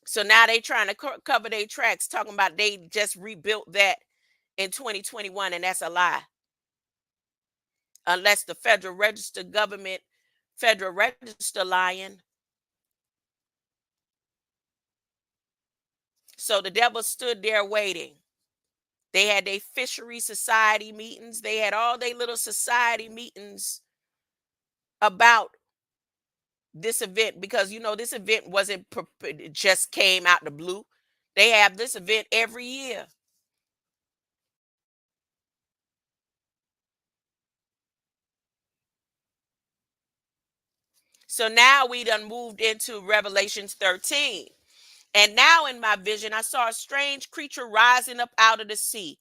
So now they trying to cover their tracks, talking about they just rebuilt that in 2021, and that's a lie. Unless the Federal Register lying. So the devil stood there waiting. They had their fishery society meetings. They had all their little society meetings about this event because this event wasn't it just came out the blue. They have this event every year. So now we done moved into Revelations 13. And now in my vision, I saw a strange creature rising up out of the sea.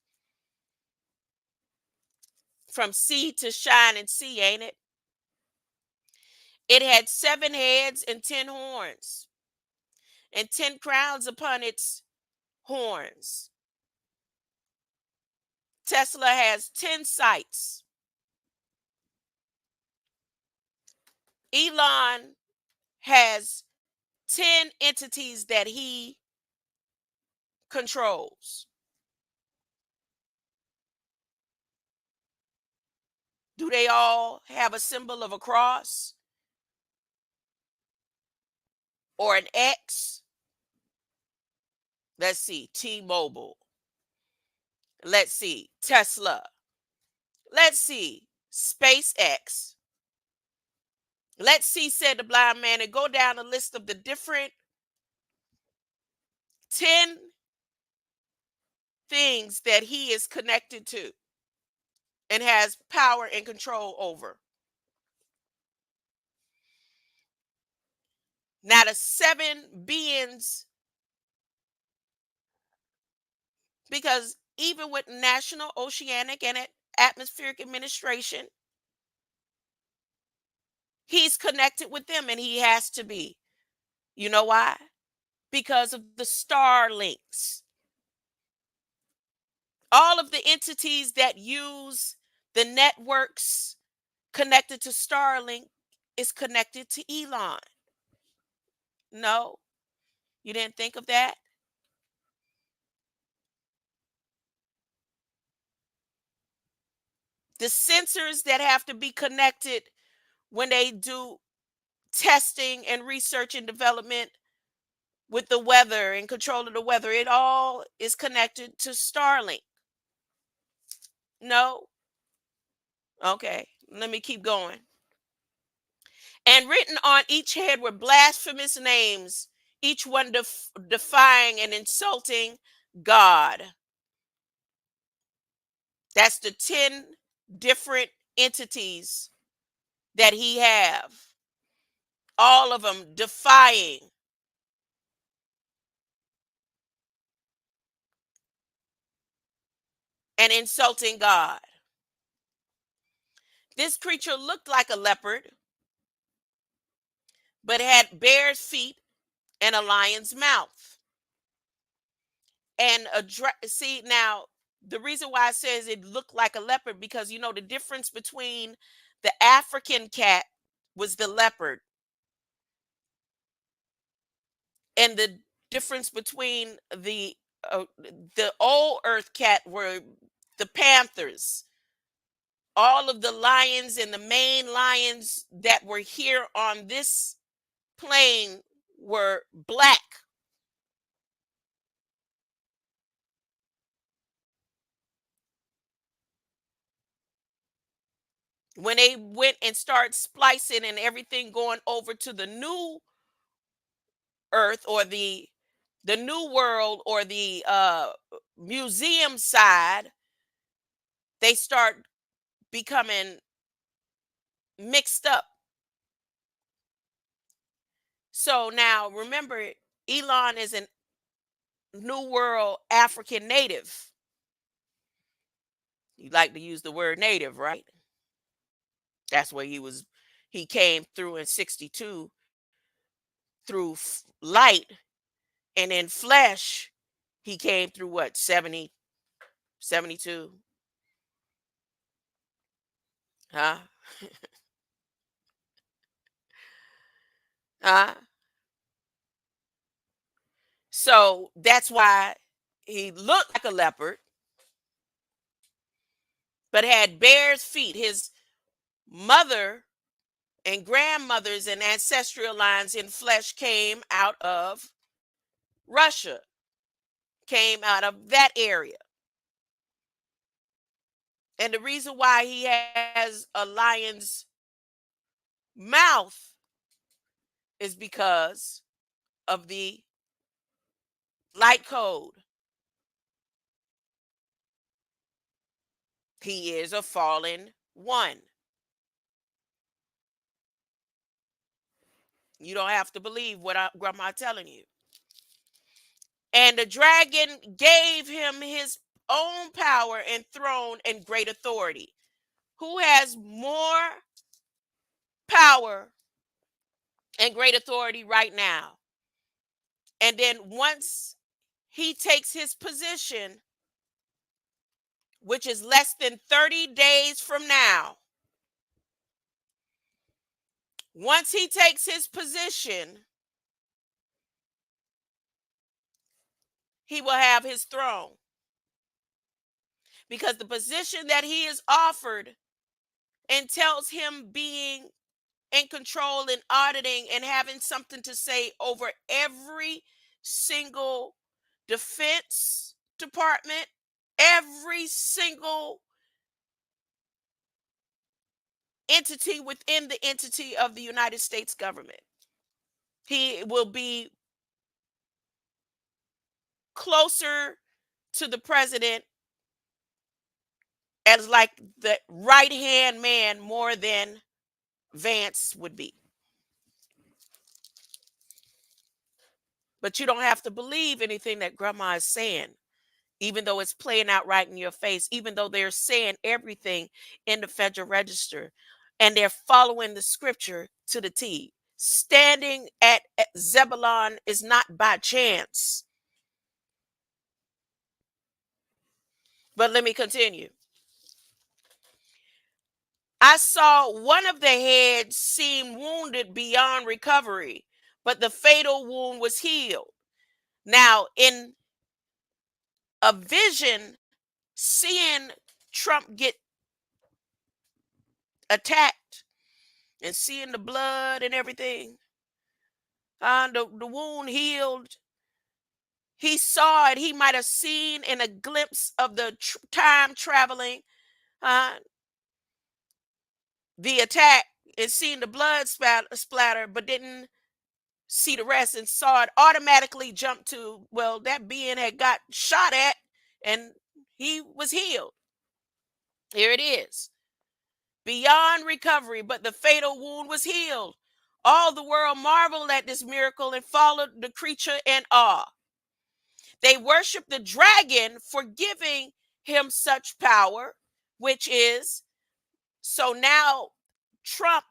From sea to shining sea, ain't it? It had 7 heads and 10 horns, and 10 crowns upon its horns. Tesla has 10 sites. Elon has 10 entities that he controls. Do they all have a symbol of a cross or an X? Let's see. T-Mobile. Let's see. Tesla. Let's see. SpaceX. Let's see, said the blind man, and go down a list of the different 10 things that he is connected to and has power and control over. Now, the 7 beings, because even with National Oceanic and Atmospheric Administration, he's connected with them and he has to be. You know why? Because of the star links. All of the entities that use the networks connected to Starlink is connected to Elon. No, you didn't think of that? The sensors that have to be connected when they do testing and research and development with the weather and control of the weather, it all is connected to Starlink. No? Okay, let me keep going. And written on each head were blasphemous names, each one defying and insulting God. That's the 10 different entities that he have. All of them defying and insulting God. This creature looked like a leopard, but had bear's feet and a lion's mouth. And see now, the reason why it says it looked like a leopard, because the difference between the African cat was the leopard, and the difference between the old Earth cat were the panthers, all of the lions and the main lions that were here on this plane were black. When they went and started splicing and everything going over to the new earth, or the new world, or the museum side, they start becoming mixed up. So now remember, Elon is a New World African native. You like to use the word native, right? That's where he came through in 62 through light, and in flesh he came through what, 70, 72? Huh? Huh? So that's why he looked like a leopard, but had bear's feet. His mother and grandmothers and ancestral lines in flesh came out of Russia, came out of that area. And the reason why he has a lion's mouth is because of the light code. He is a fallen one. You don't have to believe what grandma telling you. And the dragon gave him his own power and throne and great authority. Who has more power and great authority right now? And then once he takes his position, which is less than 30 days from now, once he takes his position, he will have his throne. Because the position that he is offered entails him being in control and auditing and having something to say over every single defense department, every single entity within the entity of the United States government. He will be closer to the president as like the right hand man more than Vance would be. But you don't have to believe anything that grandma is saying, even though it's playing out right in your face, even though they're saying everything in the Federal Register and they're following the scripture to the T. Standing at Zebulun is not by chance. But let me continue. I saw one of the heads seem wounded beyond recovery, but the fatal wound was healed. Now, in a vision, seeing Trump get attacked and seeing the blood and everything, the wound healed, he saw it. He might have seen in a glimpse of the time traveling, the attack, and seen the blood splatter, but didn't see the rest, and saw it, automatically jump to, well, that being had got shot at and he was healed. Here it is. Beyond recovery, but the fatal wound was healed. All the world marveled at this miracle and followed the creature in awe. They worshiped the dragon for giving him such power, which is, so now Trump,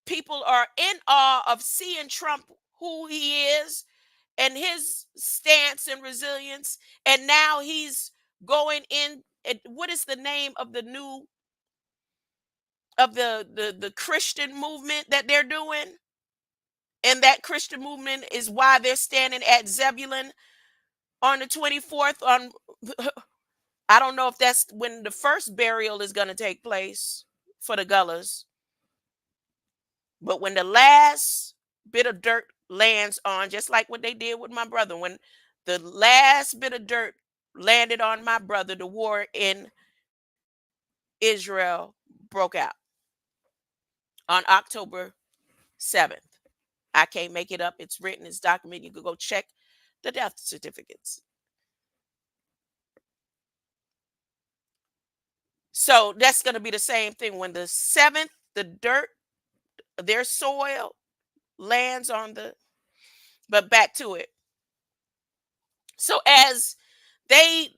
people are in awe of seeing Trump, who he is, and his stance and resilience. And now he's going in. What is the name of the new, of the Christian movement that they're doing? And that Christian movement is why they're standing at Zebulun on the 24th on I don't know if that's when the first burial is going to take place for the Gullahs, but when the last bit of dirt lands on, just like what they did with my brother, when the last bit of dirt landed on my brother, the war in Israel broke out on October 7th. I can't make it up. It's written, it's documented. You could go check the death certificates. So that's going to be the same thing. When the seventh, the dirt, their soil lands on the, but back to it. So as they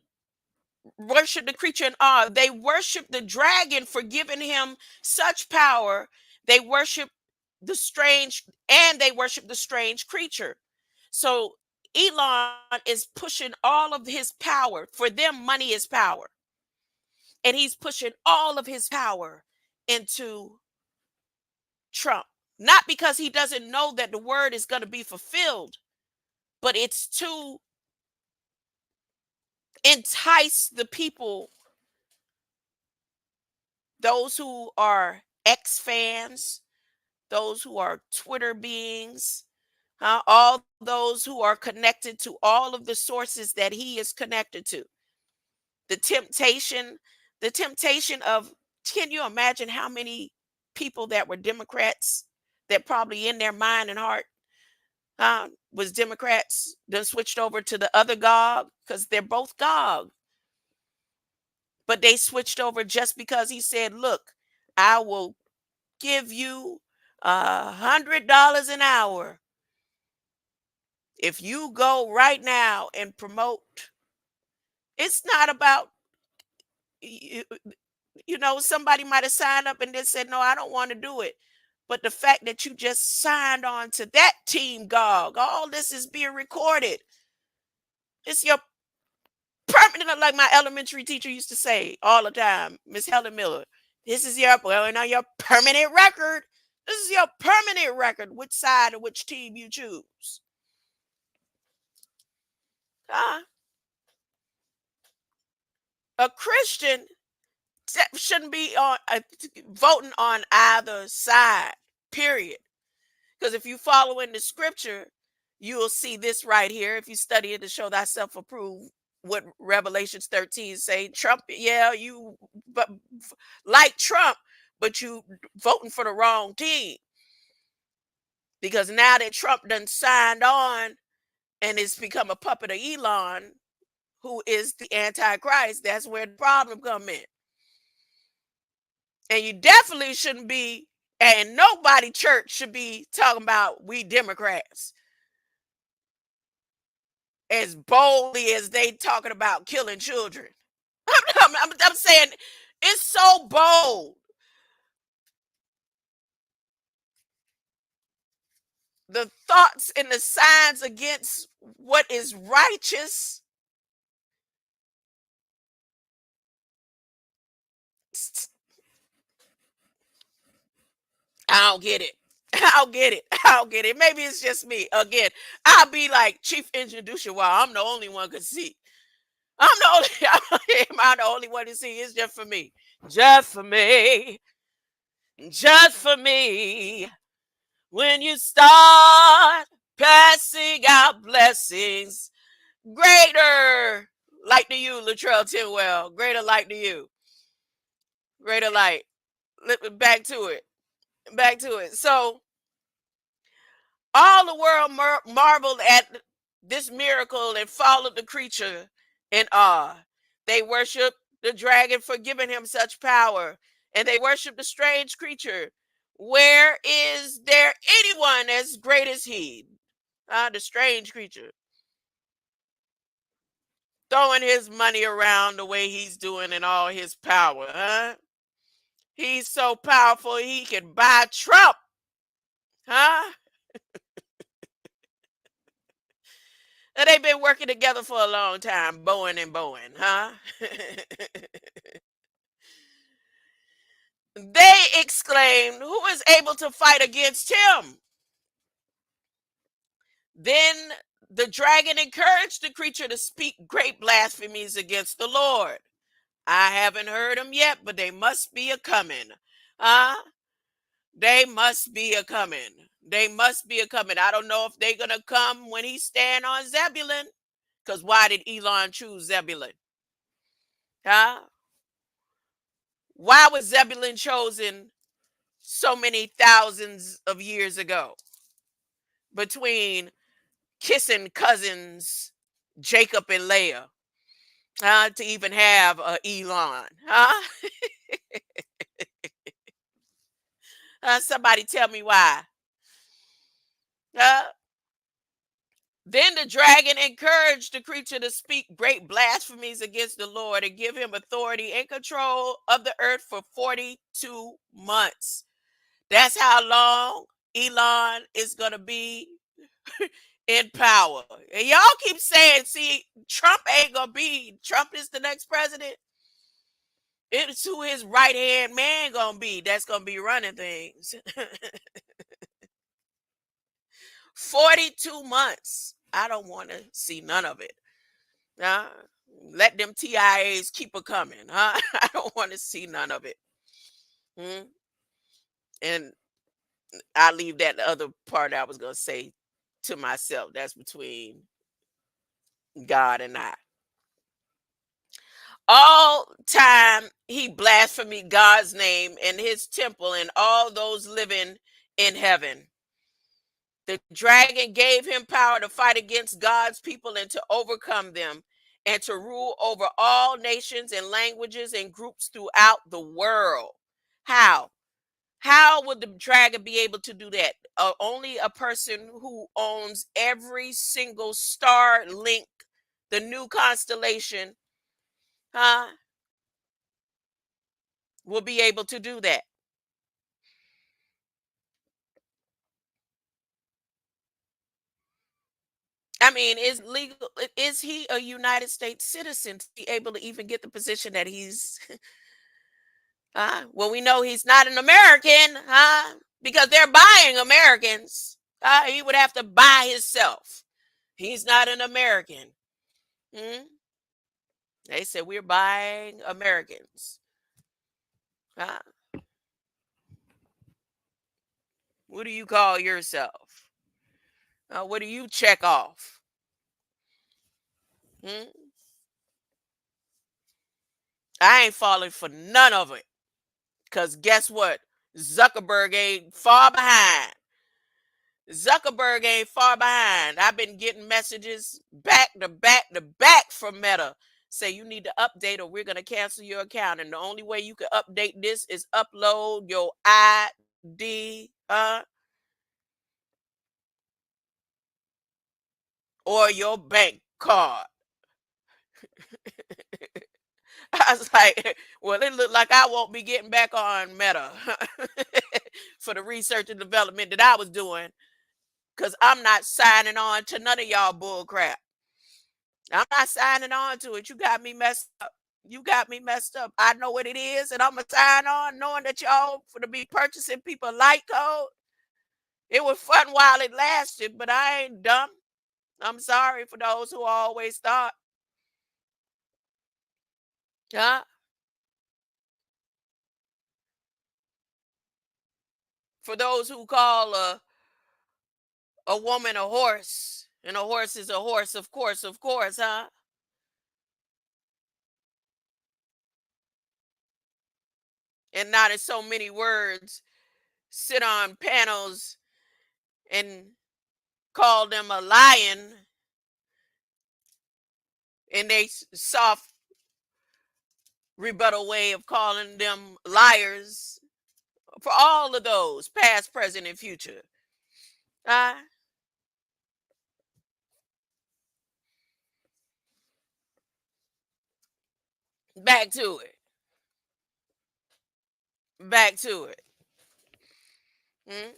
worship the creature in awe, they worship the dragon for giving him such power. They worship the strange, and they worship the strange creature. So Elon is pushing all of his power. For them, money is power. And he's pushing all of his power into Trump. Not because he doesn't know that the word is going to be fulfilled, but it's to entice the people, those who are X fans, those who are Twitter beings, all those who are connected to all of the sources that he is connected to. The temptation, the temptation of, can you imagine how many people that were Democrats that probably in their mind and heart was Democrats, then switched over to the other Gog, because they're both Gog. But they switched over just because he said, look, I will give you $100 an hour if you go right now and promote. It's not about, you, somebody might have signed up and then said, no, I don't want to do it. But the fact that you just signed on to that team, Gog, all this is being recorded. It's your permanent, like my elementary teacher used to say all the time, Miss Helen Miller. This is your, your permanent record. This is your permanent record, which side or which team you choose. A Christian shouldn't be on voting on either side, period. Because if you follow in the scripture, you will see this right here. If you study it to show thyself approved, what Revelations 13 say, Trump, yeah, you but like Trump, but you voting for the wrong team. Because now that Trump done signed on and it's become a puppet of Elon, who is the Antichrist, that's where the problem come in. And you definitely shouldn't be, and nobody church should be talking about we Democrats as boldly as they talking about killing children. I'm saying it's so bold. The thoughts and the signs against what is righteous. I don't get it. I don't get it. I don't get it. Maybe it's just me. Again, I'll be like, Chief Introducer, while I'm the only one could see. I'm the only am I the only one to see? It's just for me. Just for me. Just for me. When you start passing out blessings, greater light to you, Latrell Tinwell. Greater light to you. Greater light. Back to it. Back to it. So all the world marveled at this miracle and followed the creature in awe. They worshiped the dragon for giving him such power, and they worshiped the strange creature. Where is there anyone as great as he? The strange creature. Throwing his money around the way he's doing and all his power, huh? He's so powerful he can buy Trump, huh? And they've been working together for a long time, Bowen and Bowen, huh? They exclaimed, who is able to fight against him? Then the dragon encouraged the creature to speak great blasphemies against the Lord. I haven't heard them yet, but they must be a coming. Huh? They must be a coming. They must be a coming. I don't know if they're gonna come when he stand on Zebulun. Cause why did Elon choose Zebulun? Huh? Why was Zebulun chosen so many thousands of years ago? Between kissing cousins Jacob and Leah, to even have Elon, huh? Somebody tell me why. Uh, then the dragon encouraged the creature to speak great blasphemies against the Lord and give him authority and control of the earth for 42 months. That's how long Elon is going to be in power. And y'all keep saying, see, Trump ain't going to be, Trump is the next president. It's who his right hand man going to be that's going to be running things. 42 months. I don't want to see none of it. Uh, Let them TIAs keep a coming. Huh? I don't want to see none of it. Hmm? And I leave that other part I was going to say to myself. That's between God and I. All time he blasphemed God's name and his temple and all those living in heaven. The dragon gave him power to fight against God's people and to overcome them and to rule over all nations and languages and groups throughout the world. How? How would the dragon be able to do that? Only a person who owns every single star link, the new constellation, huh, will be able to do that. I mean, is legal? Is he a United States citizen to be able to even get the position that he's? Well, we know he's not an American, huh? Because they're buying Americans. He would have to buy himself. He's not an American. Hmm? They said we're buying Americans. Uh, what do you call yourself? What do you check off? Hmm? I ain't falling for none of it. Because guess what? Zuckerberg ain't far behind. Zuckerberg ain't far behind. I've been getting messages back to back to back from Meta. Say you need to update or we're going to cancel your account. And the only way you can update this is upload your ID or your bank card. I was like, well, it looked like I won't be getting back on Meta for the research and development that I was doing because I'm not signing on to none of y'all bull crap. I'm not signing on to it. You got me messed up. You got me messed up. I know what it is, and I'm going to sign on knowing that y'all for to be purchasing people light code. It was fun while it lasted, but I ain't dumb. I'm sorry for those who always thought. Huh? For those who call a woman a horse, and a horse is a horse, of course, huh? And not in so many words, sit on panels and call them a lion in they soft rebuttal way of calling them liars for all of those, past, present, and future. Uh, Back to it. Back to it. Mm?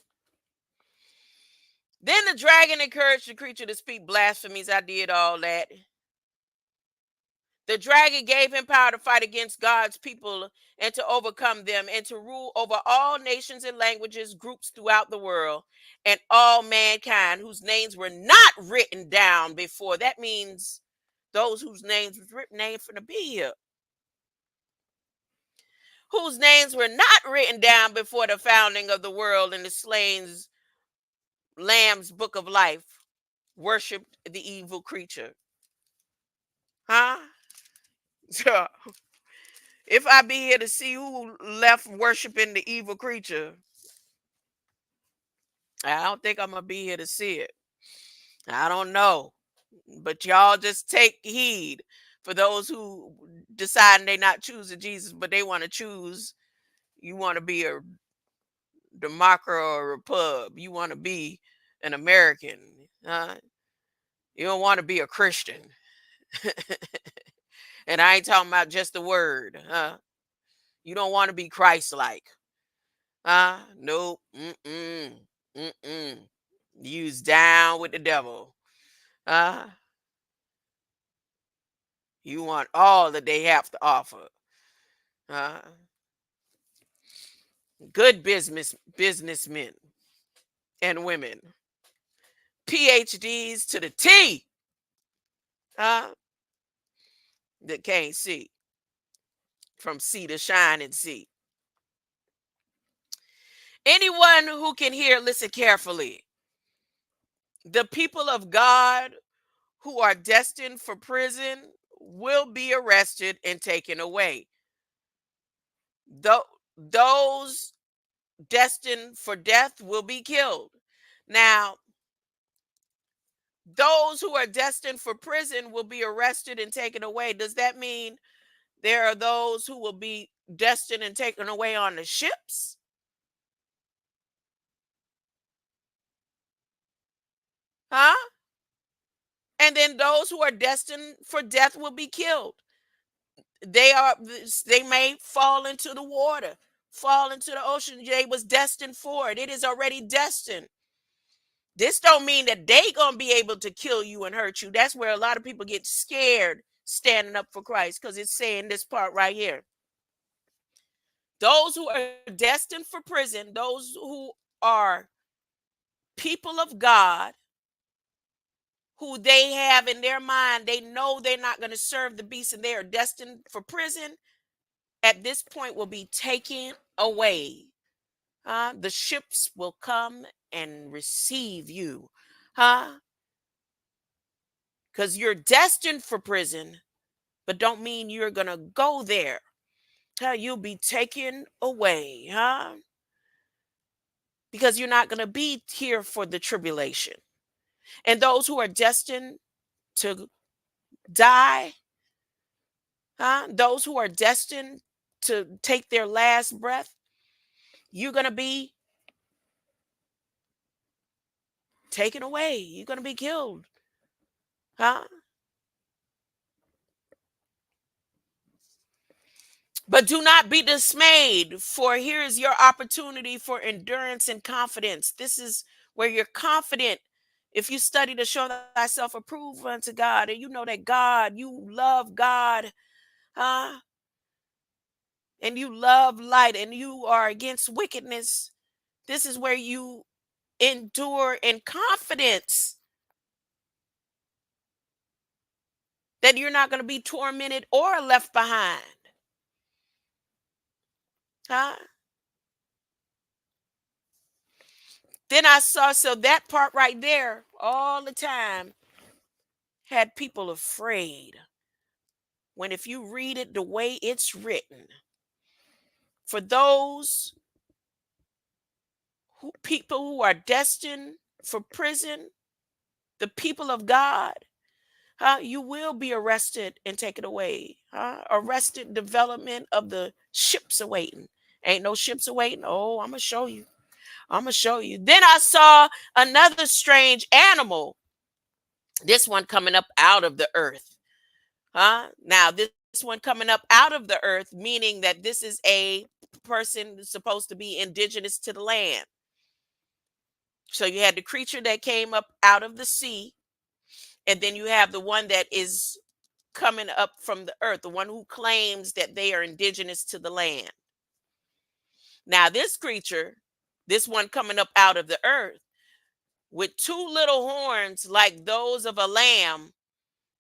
Then the dragon encouraged the creature to speak blasphemies. I did all that. The dragon gave him power to fight against God's people and to overcome them and to rule over all nations and languages, groups throughout the world, and all mankind whose names were not written down before. That means those whose names was written name for the be here. whose names were not written down before the founding of the world in the slain's Lamb's book of life, worshiped the evil creature. Huh? So if I be here to see who left worshiping the evil creature, I don't think I'm gonna be here to see it. I don't know. But y'all just take heed for those who deciding they not choosing Jesus, but they want to choose. You want to be a Democrat or a Pub. You want to be an American. You don't want to be a Christian. And I ain't talking about just the word. You don't want to be Christ-like. Nope. Mm-mm. Mm-mm. You's down with the devil. You want all that they have to offer. Uh, Good businessmen and women. PhDs to the T. Uh, that can't see. From sea to shining sea. Anyone who can hear, listen carefully. The people of God who are destined for prison will be arrested and taken away. Those destined for death will be killed. Now, those who are destined for prison will be arrested and taken away. Does that mean there are those who will be destined and taken away on the ships? Huh? And then those who are destined for death will be killed. They may fall into the water, fall into the ocean. They was destined for it. It is already destined. This don't mean that they gonna be able to kill you and hurt you. That's where a lot of people get scared standing up for Christ, because it's saying this part right here. Those who are destined for prison, those who are people of God, who they have in their mind, they know they're not going to serve the beast and they are destined for prison, at this point will be taken away. The ships will come and receive you. Because you're destined for prison, but don't mean you're going to go there. You'll be taken away. Because you're not going to be here for the tribulation. And those who are destined to die, those who are destined to take their last breath, you're going to be taken away. You're going to be killed. But do not be dismayed, for here is your opportunity for endurance and confidence. This is where you're confident. If you study to show thyself approved unto God, and you know that God, you love God, and you love light, and you are against wickedness, this is where you endure in confidence that you're not going to be tormented or left behind. Then I saw, so that part right there all the time had people afraid. When if you read it the way it's written, for those people who are destined for prison, the people of God, you will be arrested and taken away. Arrested development of the ships awaiting. Ain't no ships awaiting. Oh, I'm gonna show you. I'm gonna show you. Then I saw another strange animal. This one coming up out of the earth. Now this one coming up out of the earth, meaning that this is a person supposed to be indigenous to the land. So you had the creature that came up out of the sea, and then you have the one that is coming up from the earth, the one who claims that they are indigenous to the land. Now this creature, this one coming up out of the earth, with two little horns like those of a lamb,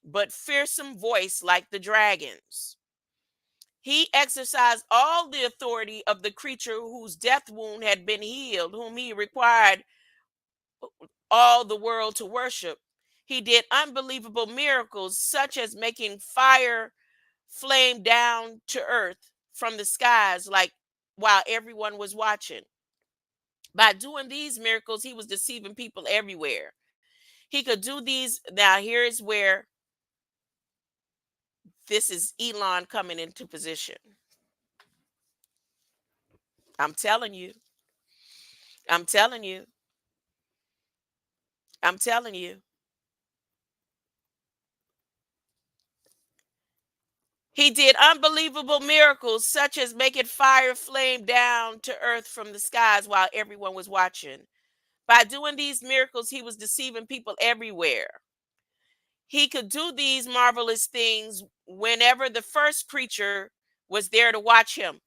but fearsome voice like the dragons. He exercised all the authority of the creature whose death wound had been healed, whom he required all the world to worship. He did unbelievable miracles, such as making fire flame down to earth from the skies, like while everyone was watching. By doing these miracles, he was deceiving people everywhere. He could do these. Now, here's where this is Elon coming into position. I'm telling you. I'm telling you. I'm telling you. He did unbelievable miracles, such as making fire flame down to earth from the skies while everyone was watching. By doing these miracles, he was deceiving people everywhere. He could do these marvelous things whenever the first creature was there to watch him.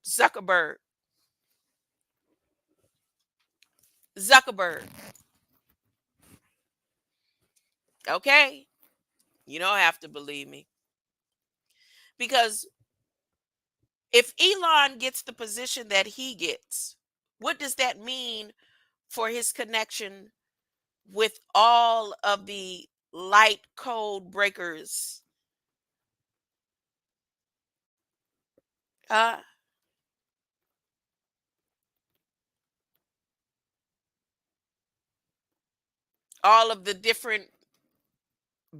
Zuckerberg. Zuckerberg. Okay. You don't have to believe me. Because if Elon gets the position that he gets, what does that mean for his connection with all of the light code breakers? Uh, all of the different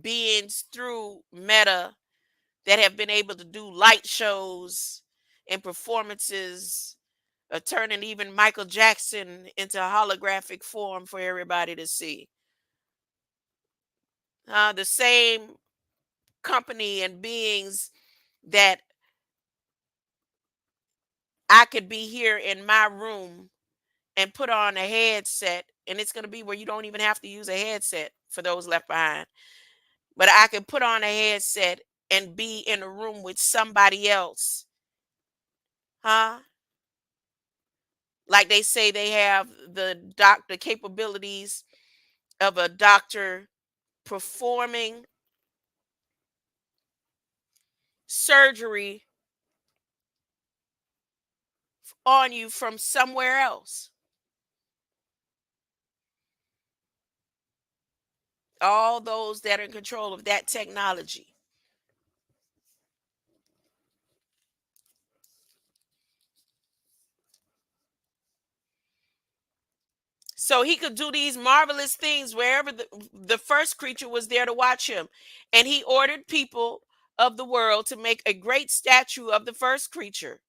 beings through Meta that have been able to do light shows and performances, turning even Michael Jackson into holographic form for everybody to see. The same company and beings that I could be here in my room and put on a headset, and it's going to be where you don't even have to use a headset for those left behind. But I could put on a headset and be in a room with somebody else. Huh? Like they say they have the capabilities of a doctor performing surgery on you from somewhere else. All those that are in control of that technology. So he could do these marvelous things wherever the first creature was there to watch him. And he ordered people of the world to make a great statue of the first creature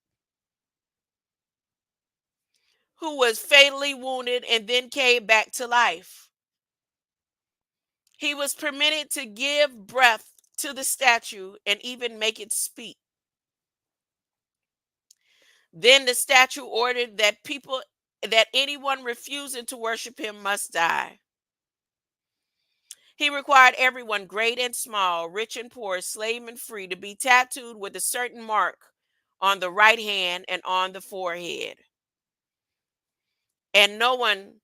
who was fatally wounded and then came back to life. He was permitted to give breath to the statue and even make it speak. Then the statue ordered that anyone refusing to worship him must die. He required everyone, great and small, rich and poor, slave and free, to be tattooed with a certain mark on the right hand and on the forehead. And no one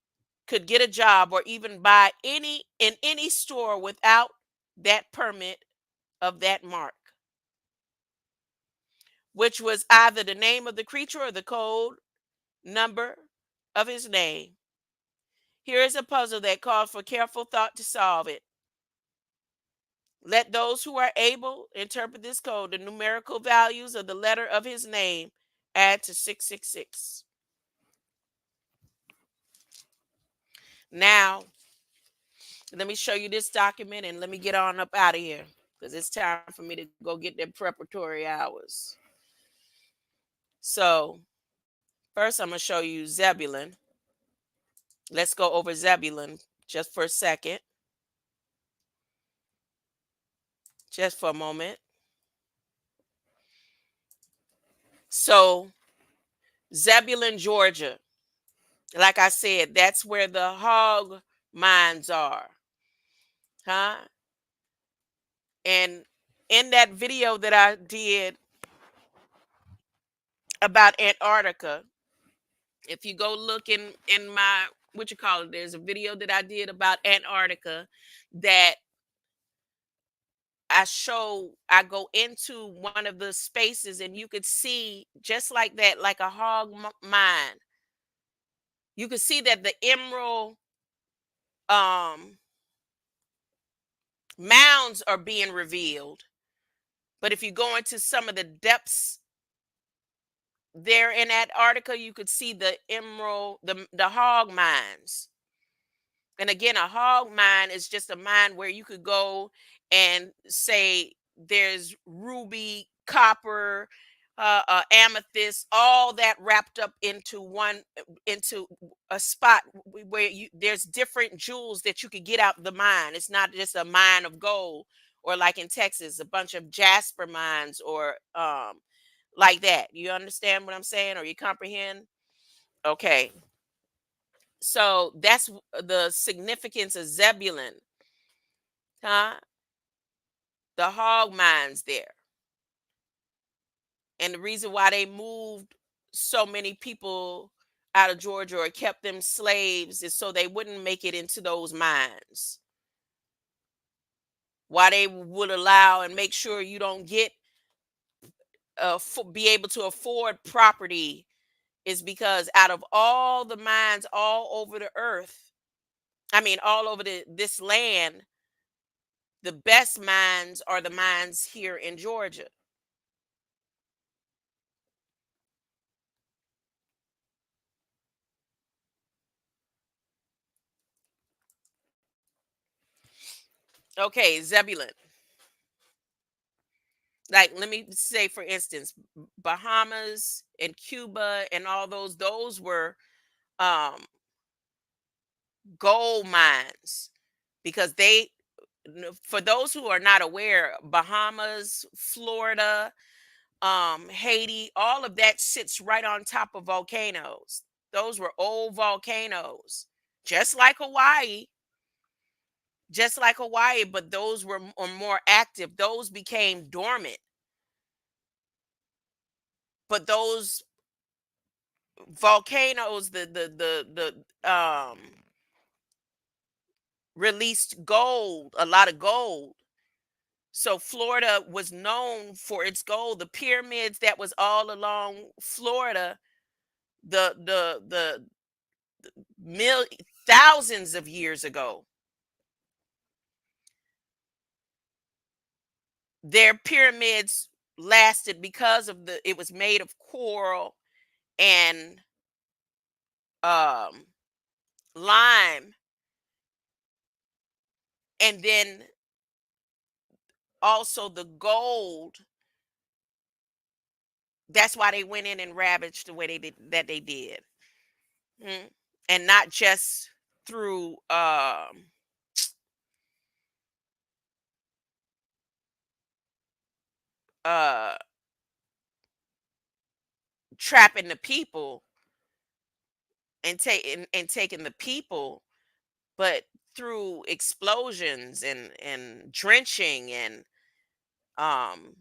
could get a job or even buy any store without that permit of that mark, which was either the name of the creature or the code number of his name. Here is a puzzle that calls for careful thought to solve it. Let those who are able interpret this code. The numerical values of the letter of his name add to 666. Now, let me show you this document and let me get on up out of here because it's time for me to go get them preparatory hours. So, first I'm going to show you Zebulun. Let's go over Zebulun just for a second. Just for a moment. So, Zebulun, Georgia. Like I said, that's where the hog mines are. Huh? And in that video that I did about Antarctica, if you go look in my what you call it, there's a video that I did about Antarctica that I go into one of the spaces and you could see just like that, like a mine. You could see that the emerald um mounds are being revealed. But if you go into some of the depths there in that article, you could see the emerald, the hog mines. And again, a hog mine is just a mine where you could go and say there's ruby, copper, amethyst, all that wrapped up into one, into a spot where you there's different jewels that you could get out the mine. It's not just a mine of gold, or like in Texas, a bunch of jasper mines, or like that. You understand what I'm saying, or you comprehend? Okay. So that's the significance of Zebulun, huh? The hog mines there. And the reason why they moved so many people out of Georgia or kept them slaves is so they wouldn't make it into those mines. Why they would allow and make sure you don't get be able to afford property is because out of all the mines all over the earth, I mean all over this land, the best mines are the mines here in Georgia. Okay, Zebulun. Like, let me say, for instance, Bahamas and Cuba and all those were um, gold mines because for those who are not aware, Bahamas, Florida, Haiti, all of that sits right on top of volcanoes. Those were old volcanoes, just like Hawaii, just like Hawaii, but those are more active. Those became dormant, but those volcanoes, released gold, a lot of gold. So Florida was known for its gold. The pyramids that was all along Florida, the mil thousands of years ago, their pyramids lasted because of the it was made of coral and um lime, and then also the gold. That's why they went in and ravaged the way they did. Mm. And not just through uh trapping the people and taking the people, but through explosions and drenching and um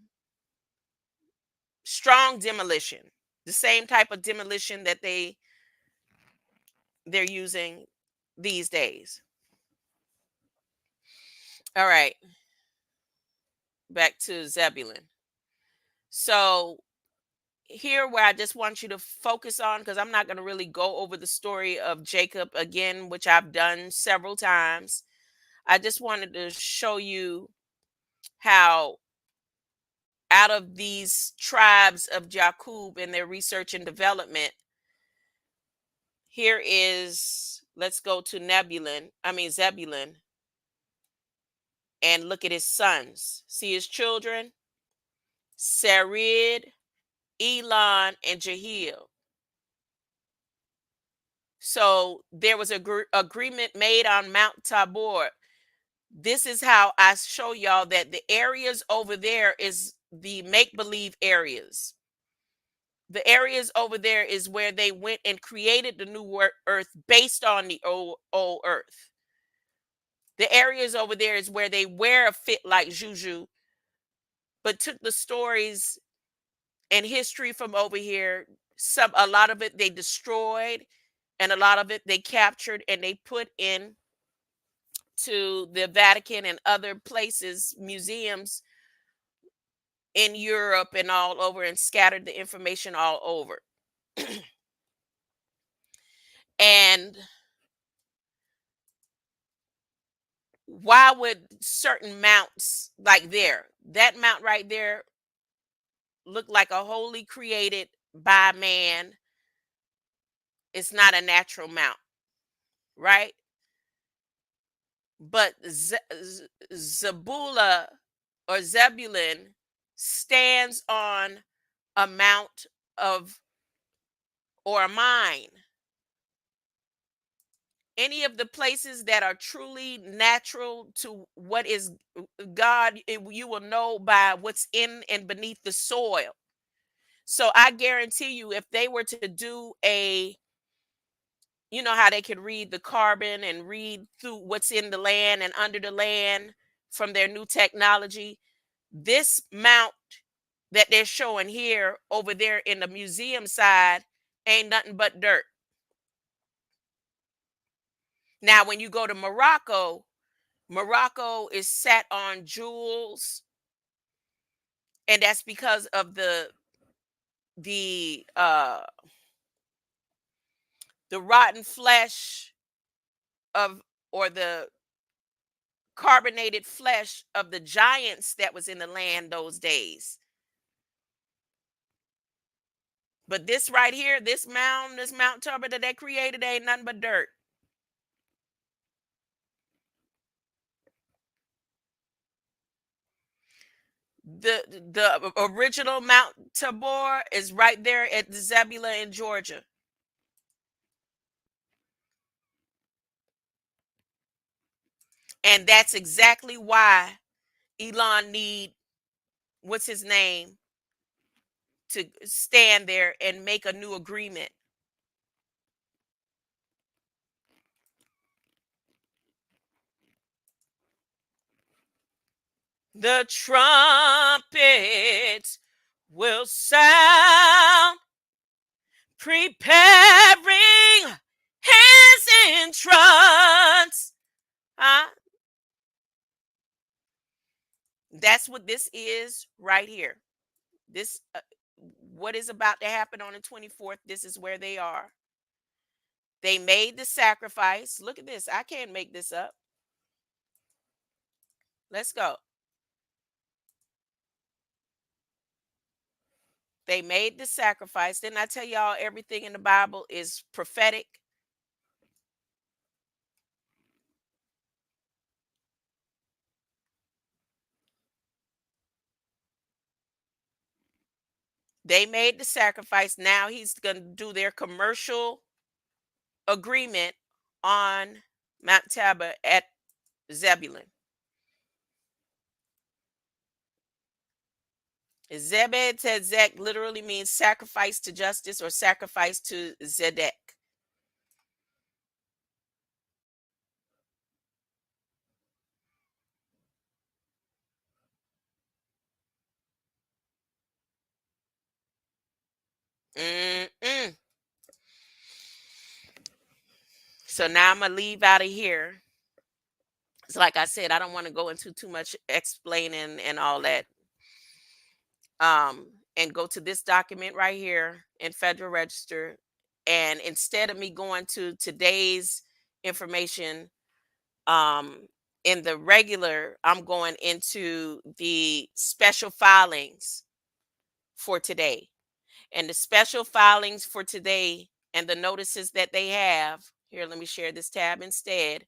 strong demolition. The same type of demolition that they're using these days. All right, back to Zebulun. So here where I just want you to focus on, because I'm not going to really go over the story of Jacob again, which I've done several times. I just wanted to show you how out of these tribes of Jakub and their research and development, here is, let's go to Zebulun, and look at his sons. See his children? Sarid, Elon, and Jehiel. So there was a agreement made on Mount Tabor. This is how I show y'all that the areas over there is the make-believe areas. The areas over there is where they went and created the new earth based on the old earth. The areas over there is where they wear a fit like Juju, but took the stories and history from over here. A lot of it they destroyed, and a lot of it they captured and they put in to the Vatican and other places, museums in Europe and all over, and scattered the information all over. And why would certain mounts, like that mount right there, look like a wholly created by man? It's not a natural mount, right? But Zebullah or Zebulun stands on a mount of, or a mine. Any of the places that are truly natural to what is God, you will know by what's in and beneath the soil. So I guarantee you, if they were to do a, you know how they could read the carbon and read through what's in the land and under the land from their new technology, this mount that they're showing here over there in the museum side ain't nothing but dirt. Now, when you go to Morocco, Morocco is set on jewels, and that's because of the uh the rotten flesh of, or the carbonated flesh of the giants that was in the land those days. But this right here, this Mount Tabor that they created, ain't nothing but dirt. The original Mount Tabor is right there at Zebulun in Georgia. And that's exactly why Elon need, what's his name, to stand there and make a new agreement. The trumpet will sound, preparing his entrance. Huh? That's what this is right here. This, what is about to happen on the 24th, this is where they are. They made the sacrifice. Look at this. I can't make this up. Let's go. They made the sacrifice. Didn't I tell y'all everything in the Bible is prophetic? They made the sacrifice. Now he's going to do their commercial agreement on Mount Tabor at Zebulun. Zebed Tzedek literally means sacrifice to justice or sacrifice to Zedek. Mm-mm. So now I'm going to leave out of here. It's like I said, I don't want to go into too much explaining and all that. And go to this document right here in Federal Register. And instead of me going to today's information, in the regular, I'm going into the special filings for today. And the special filings for today and the notices that they have here, let me share this tab instead,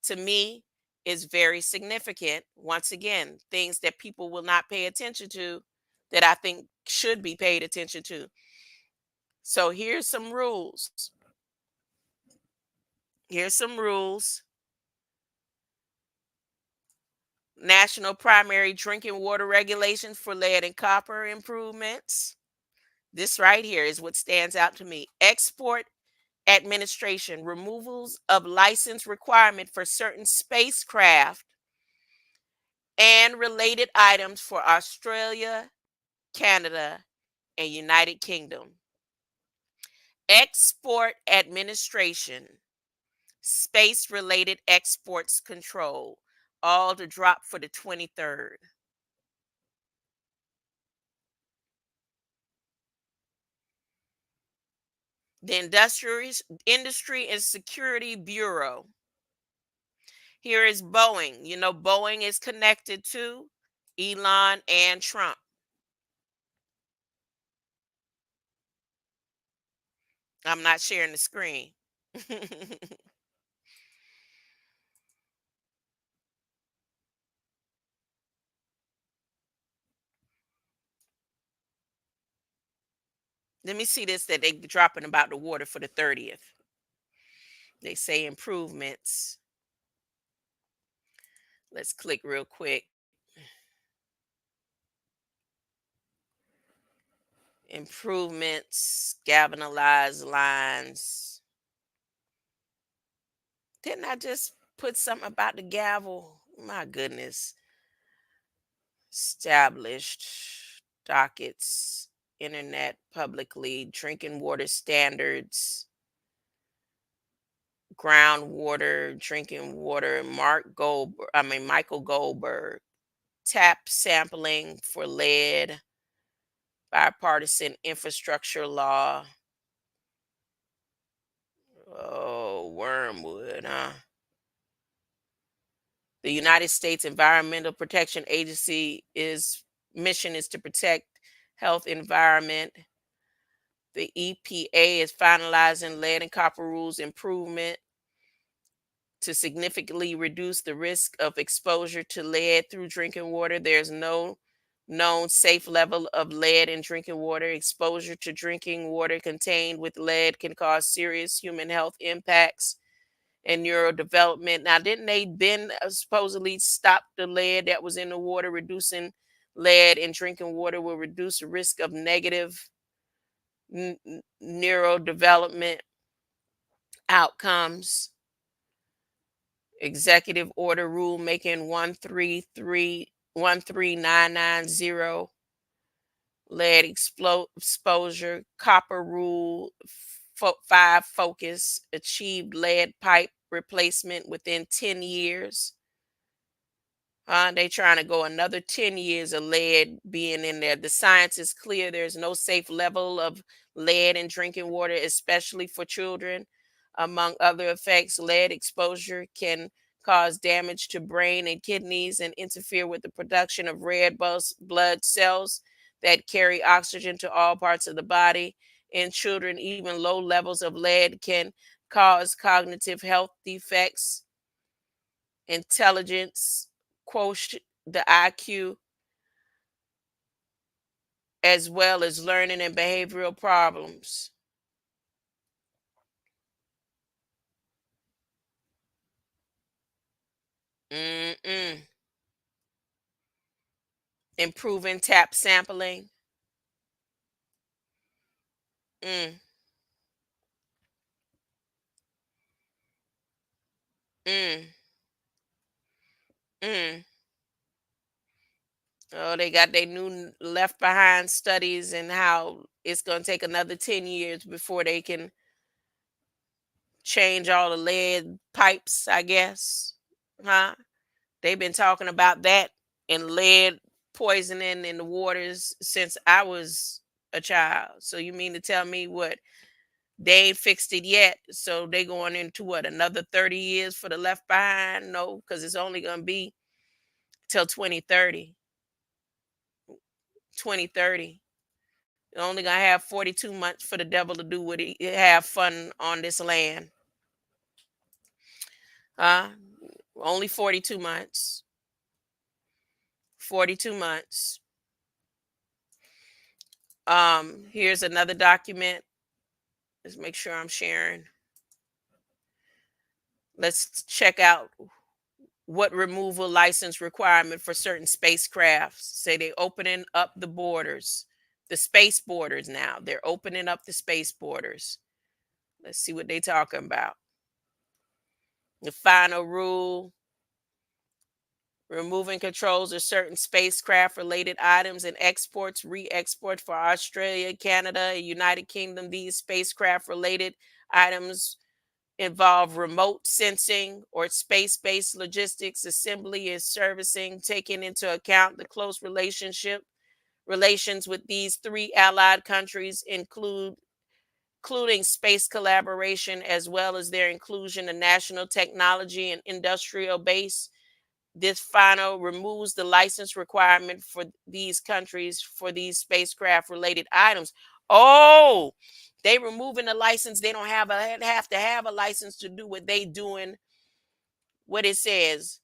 to me is very significant. Once again, things that people will not pay attention to that I think should be paid attention to. So here's some rules. Here's some rules. National primary drinking water regulations for lead and copper improvements. This right here is what stands out to me. Export administration, removals of license requirement for certain spacecraft and related items for Australia, Canada, and United Kingdom. Export administration Space related exports control. All to drop for the 23rd. The Industry and Security Bureau. Here is Boeing. You know, Boeing is connected to Elon and Trump. I'm not sharing the screen. Let me see this that they dropping about the water for the 30th. They say improvements. Let's click real quick. Improvements, galvanized lines. Didn't I just put something about the gavel? My goodness. Established dockets, internet publicly, drinking water standards, groundwater, drinking water, Michael Goldberg, tap sampling for lead, bipartisan infrastructure law. Oh, wormwood, huh? The United States Environmental Protection Agency is mission is to protect health environment. The EPA is finalizing lead and copper rules improvement to significantly reduce the risk of exposure to lead through drinking water. There's no known safe level of lead in drinking water. Exposure to drinking water contained with lead can cause serious human health impacts and neurodevelopment. Now, didn't they then supposedly stop the lead that was in the water? Reducing lead in drinking water will reduce the risk of negative neurodevelopment outcomes. Executive Order Rulemaking 13990, lead exposure, Copper Rule 5 focus, achieved lead pipe replacement within 10 years. They trying to go another 10 years of lead being in there. The science is clear. There's no safe level of lead in drinking water, especially for children. Among other effects, lead exposure can cause damage to brain and kidneys and interfere with the production of red blood cells that carry oxygen to all parts of the body. In children, even low levels of lead can cause cognitive health defects, intelligence quotient, the IQ, as well as learning and behavioral problems. Mm-mm. Improving tap sampling. Mm, mm, mm. Oh, they got their new left behind studies and how it's going to take another 10 years before they can change all the lead pipes, I guess. Huh? They've been talking about that and lead poisoning in the waters since I was a child. So you mean to tell me what they ain't fixed it yet? So they going into what, another 30 years for the left behind? No, because it's only gonna be till 2030. 2030. You're only gonna have 42 months for the devil to do what he have fun on this land. Huh? Only 42 months. 42 months. Here's another document. Let's make sure I'm sharing. Let's check out what removal license requirement for certain spacecrafts. Say they opening up the borders, the space borders now. They're opening up the space borders. Let's see what they talking about. The final rule, removing controls of certain spacecraft related items and exports, re-export for Australia, Canada, United Kingdom. These spacecraft related items involve remote sensing or space-based logistics, assembly, and servicing, taking into account the close relations with these three allied countries, including space collaboration, as well as their inclusion in national technology and industrial base. This final removes the license requirement for these countries for these spacecraft related items. Oh, they removing the license. They don't have to have a license to do what they doing. What it says,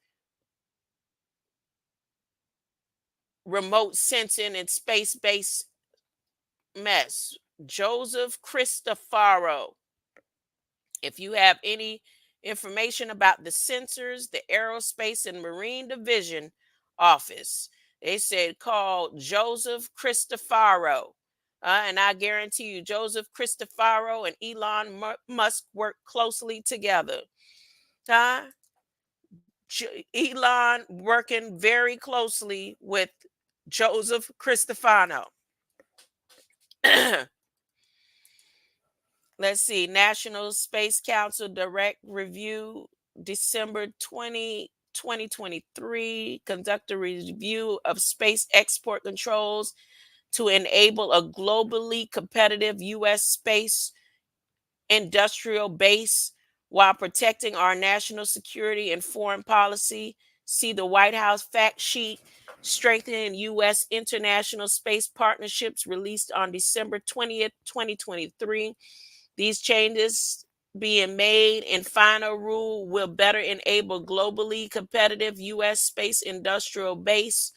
remote sensing and space-based mess. Joseph Cristofaro. If you have any information about the sensors, the Aerospace and Marine Division office, they said call Joseph Cristofaro. And I guarantee you, Joseph Cristofaro and Elon Musk work closely together. Huh? Elon working very closely with Joseph Cristofano. Let's see. National Space Council Direct Review, December 2023. Conduct a review of space export controls to enable a globally competitive U.S. space industrial base while protecting our national security and foreign policy. See the White House fact sheet, Strengthening U.S. International Space Partnerships, released on December 20th, 2023. These changes being made in final rule will better enable globally competitive U.S. space industrial base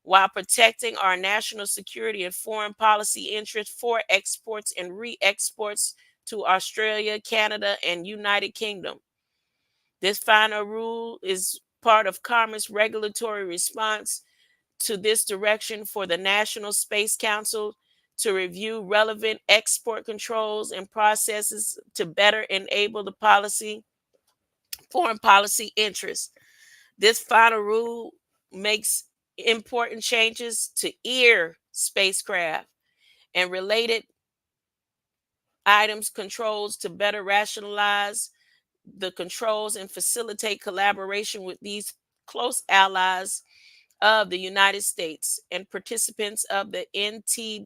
while protecting our national security and foreign policy interests for exports and re-exports to Australia, Canada, and United Kingdom. This final rule is part of Commerce regulatory response to this direction for the National Space Council to review relevant export controls and processes to better enable the foreign policy interests. This final rule makes important changes to EAR spacecraft and related items controls to better rationalize the controls and facilitate collaboration with these close allies of the United States and participants of the NTIB,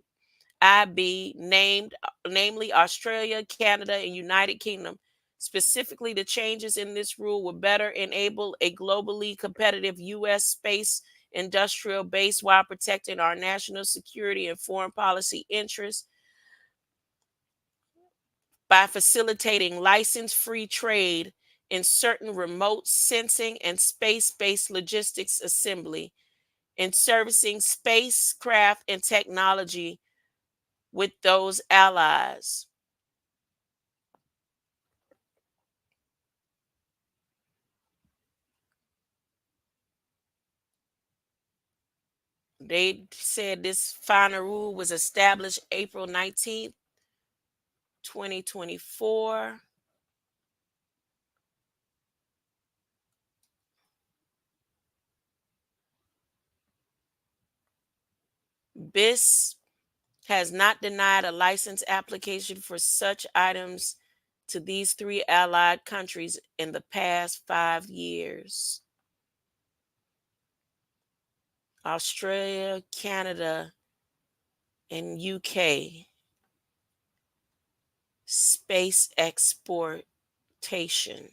namely Australia, Canada, and United Kingdom. Specifically, the changes in this rule will better enable a globally competitive U.S. space industrial base while protecting our national security and foreign policy interests by facilitating license-free trade in certain remote sensing and space-based logistics assembly and servicing spacecraft and technology with those allies. They said this final rule was established April 19th, 2024. BIS has not denied a license application for such items to these three allied countries in the past 5 years. Australia, Canada, and UK. Space exportation.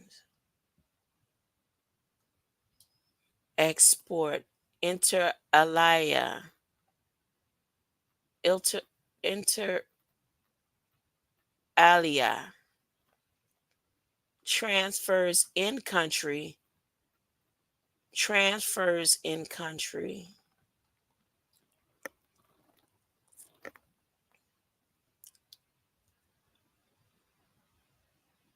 Export. Inter alia. Inter alia. Transfers in country. Transfers in country.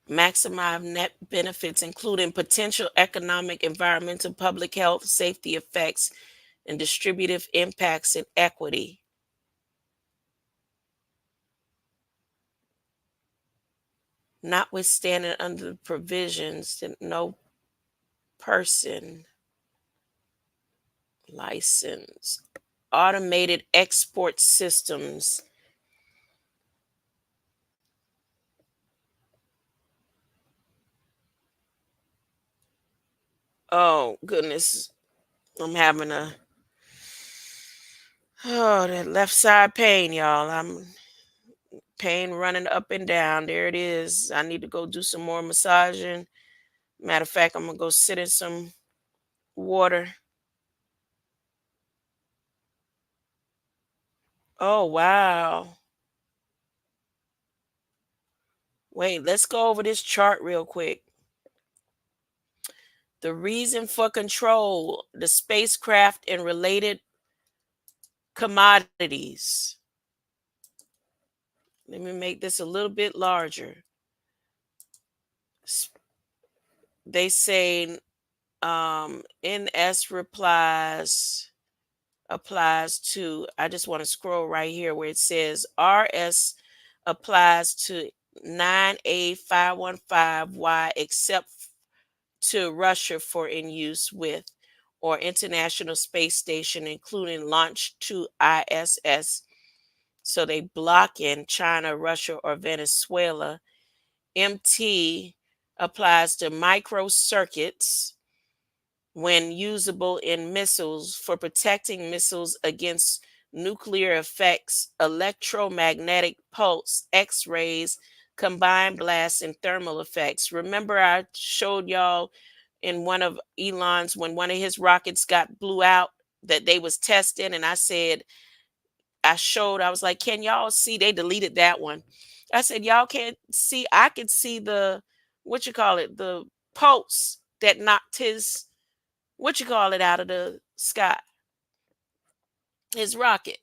Maximize net benefits, including potential economic, environmental, public health, safety effects, and distributive impacts and equity. Notwithstanding under the provisions that no person license. Automated export systems. Oh goodness, I'm having that left side pain, y'all. I'm pain running up and down. There it is. I need to go do some more massaging. Matter of fact, I'm gonna go sit in some water. Oh wow. Wait, let's go over this chart real quick. The reason for control, the spacecraft and related commodities. Let me make this a little bit larger. They say NS applies to, I just want to scroll right here where it says RS applies to 9A515Y except to Russia for in use with or International Space Station, including launch to ISS. So they block in China, Russia, or Venezuela. MT applies to microcircuits when usable in missiles for protecting missiles against nuclear effects, electromagnetic pulse, X rays, combined blast, and thermal effects. Remember, I showed y'all in one of Elon's when one of his rockets got blew out that they was testing, and I said, I was like, can y'all see? They deleted that one. I said, y'all can't see. I could see the, what you call it, the pulse that knocked his, what you call it, out of the sky, his rocket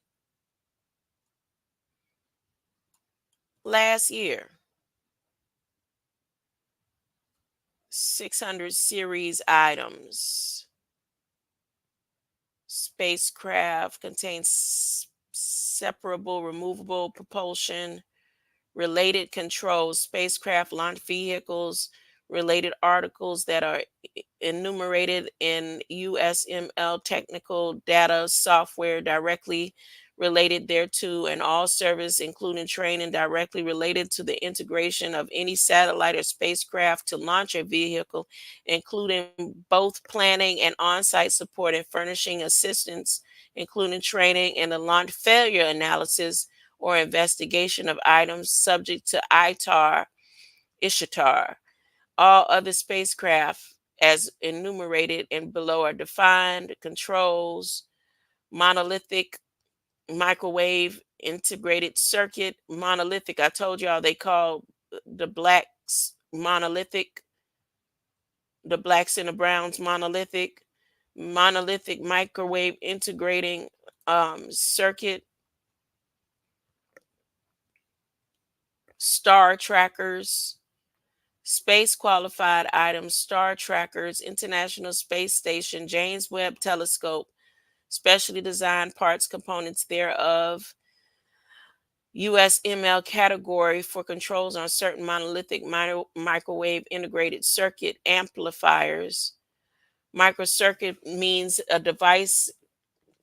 last year. 600 series items. Spacecraft contains separable, removable propulsion, related controls, spacecraft launch vehicles, related articles that are enumerated in USML technical data software directly related thereto, and all service, including training directly related to the integration of any satellite or spacecraft to launch a vehicle, including both planning and on site support and furnishing assistance, including training and the launch failure analysis or investigation of items subject to Ishtar. All other spacecraft, as enumerated and below, are defined controls, monolithic microwave integrated circuit. Monolithic, I told y'all they call the blacks monolithic, the blacks and the browns monolithic. Monolithic microwave integrating circuit, star trackers, space qualified items, star trackers, International Space Station, James Webb Telescope, specially designed parts, components thereof, USML category for controls on certain monolithic microwave integrated circuit amplifiers. Microcircuit means a device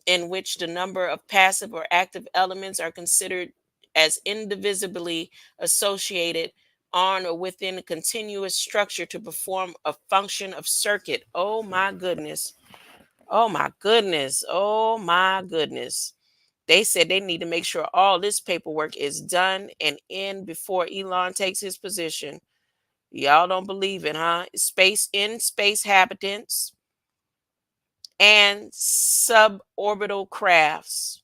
in which the number of passive or active elements are considered as indivisibly associated on or within a continuous structure to perform a function of circuit. Oh my goodness. Oh my goodness. Oh my goodness. They said they need to make sure all this paperwork is done and in before Elon takes his position. Y'all don't believe it, huh? Space habitants and suborbital crafts,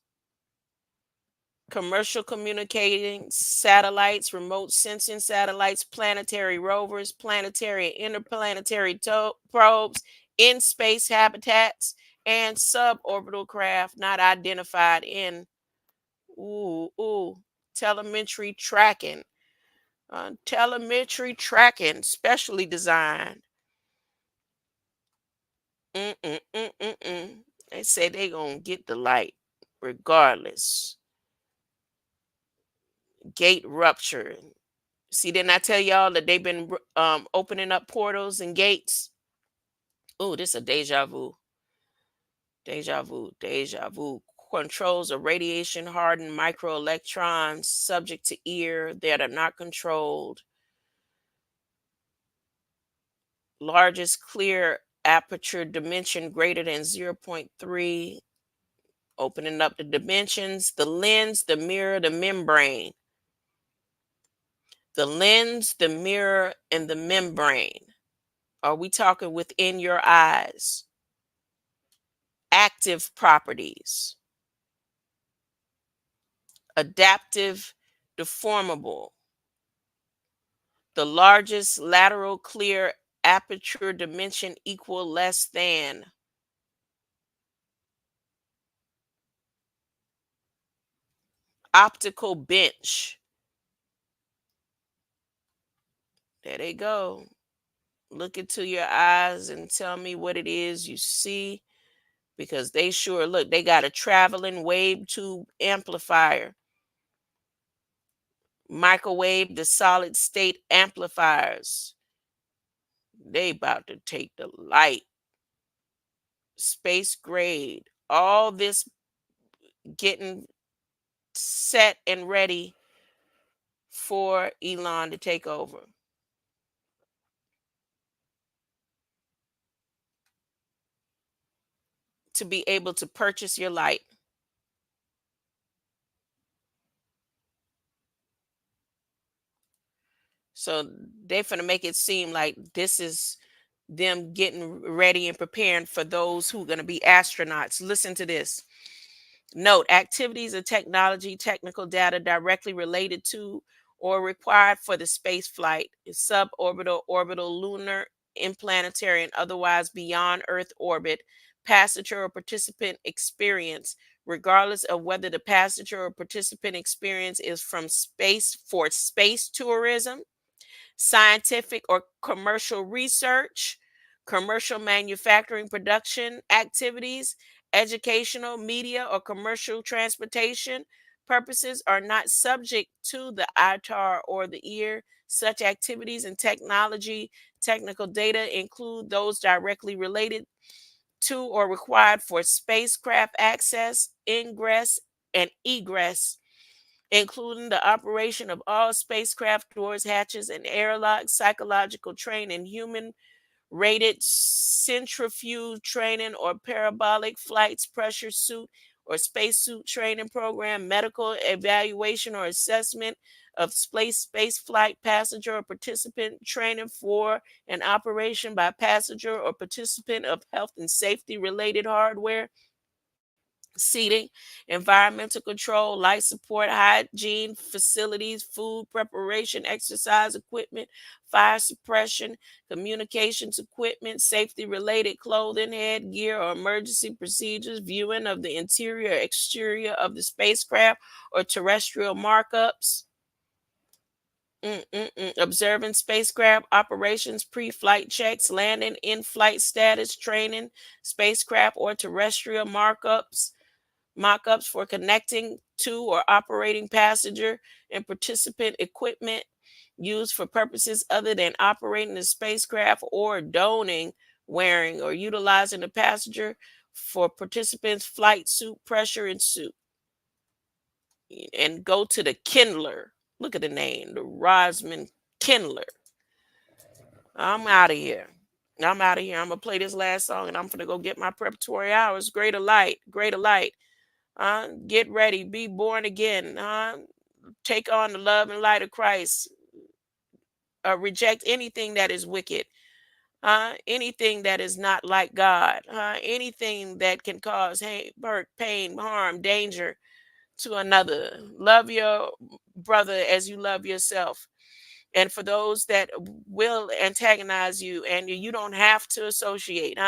commercial communicating satellites, remote sensing satellites, planetary rovers, planetary and interplanetary probes, in space habitats, and suborbital craft not identified in telemetry tracking. Telemetry tracking, specially designed. They say they gonna get the light regardless. Gate rupture. See, didn't I tell y'all that they've been opening up portals and gates? Oh, this is a deja vu. Deja vu. Deja vu. Controls of radiation hardened microelectrons subject to ear that are not controlled. Largest clear aperture dimension greater than zero point 0.3, opening up the dimensions, the lens, the mirror, the membrane. The lens, the mirror, and the membrane. Are we talking within your eyes? Active properties, adaptive, deformable, the largest lateral clear aperture dimension equal less than. Optical bench. There they go. Look into your eyes and tell me what it is you see, because they sure look, they got a traveling wave tube amplifier, microwave to solid state amplifiers. They about to take the light, space grade, all this getting set and ready for Elon to take over. To be able to purchase your light. So they finna make it seem like this is them getting ready and preparing for those who are going to be astronauts. Listen to this. Note, activities of technology, technical data directly related to or required for the space flight is suborbital, orbital, lunar, interplanetary, and otherwise beyond Earth orbit, passenger or participant experience, regardless of whether the passenger or participant experience is from space for space tourism, scientific or commercial research, commercial manufacturing production activities, educational, media, or commercial transportation purposes are not subject to the ITAR or the EAR. Such activities and technology, technical data include those directly related to or required for spacecraft access, ingress, and egress, including the operation of all spacecraft doors, hatches, and airlocks, psychological training, human rated centrifuge training or parabolic flights, pressure suit or spacesuit training program, medical evaluation or assessment of space flight passenger or participant training for an operation by passenger or participant of health and safety related hardware, seating, environmental control, life support, hygiene facilities, food preparation, exercise equipment, fire suppression, communications equipment, safety related clothing, headgear, or emergency procedures, viewing of the interior or exterior of the spacecraft or terrestrial markups. Observing spacecraft operations, pre flight checks, landing, in flight status, training, spacecraft or terrestrial mock-ups for connecting to or operating passenger and participant equipment used for purposes other than operating the spacecraft or doning, wearing, or utilizing the passenger for participants' flight suit, pressure, and suit. And go to the Kindler. Look at the name, the Rosman Kindler. I'm out of here. I'm out of here. I'm gonna play this last song and I'm gonna go get my preparatory hours. Greater light, greater light. Get ready, be born again. Take on the love and light of Christ. Reject anything that is wicked. Anything that is not like God. Anything that can cause hurt, pain, harm, danger to another. Love your brother as you love yourself. And for those that will antagonize you, and you don't have to associate,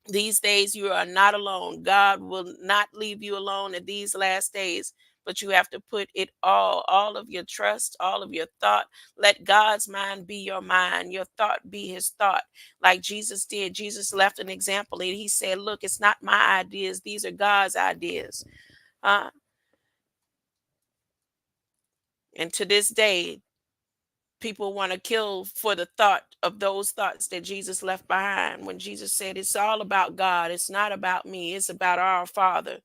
these days, you are not alone. God will not leave you alone in these last days, but you have to put it all of your trust, all of your thought. Let God's mind be your mind, your thought be his thought, like Jesus did. Jesus left an example and he said, look, it's not my ideas, these are God's ideas. Uh, and to this day, people want to kill for the thought of those thoughts that Jesus left behind, when Jesus said it's all about God, it's not about me, it's about our Father,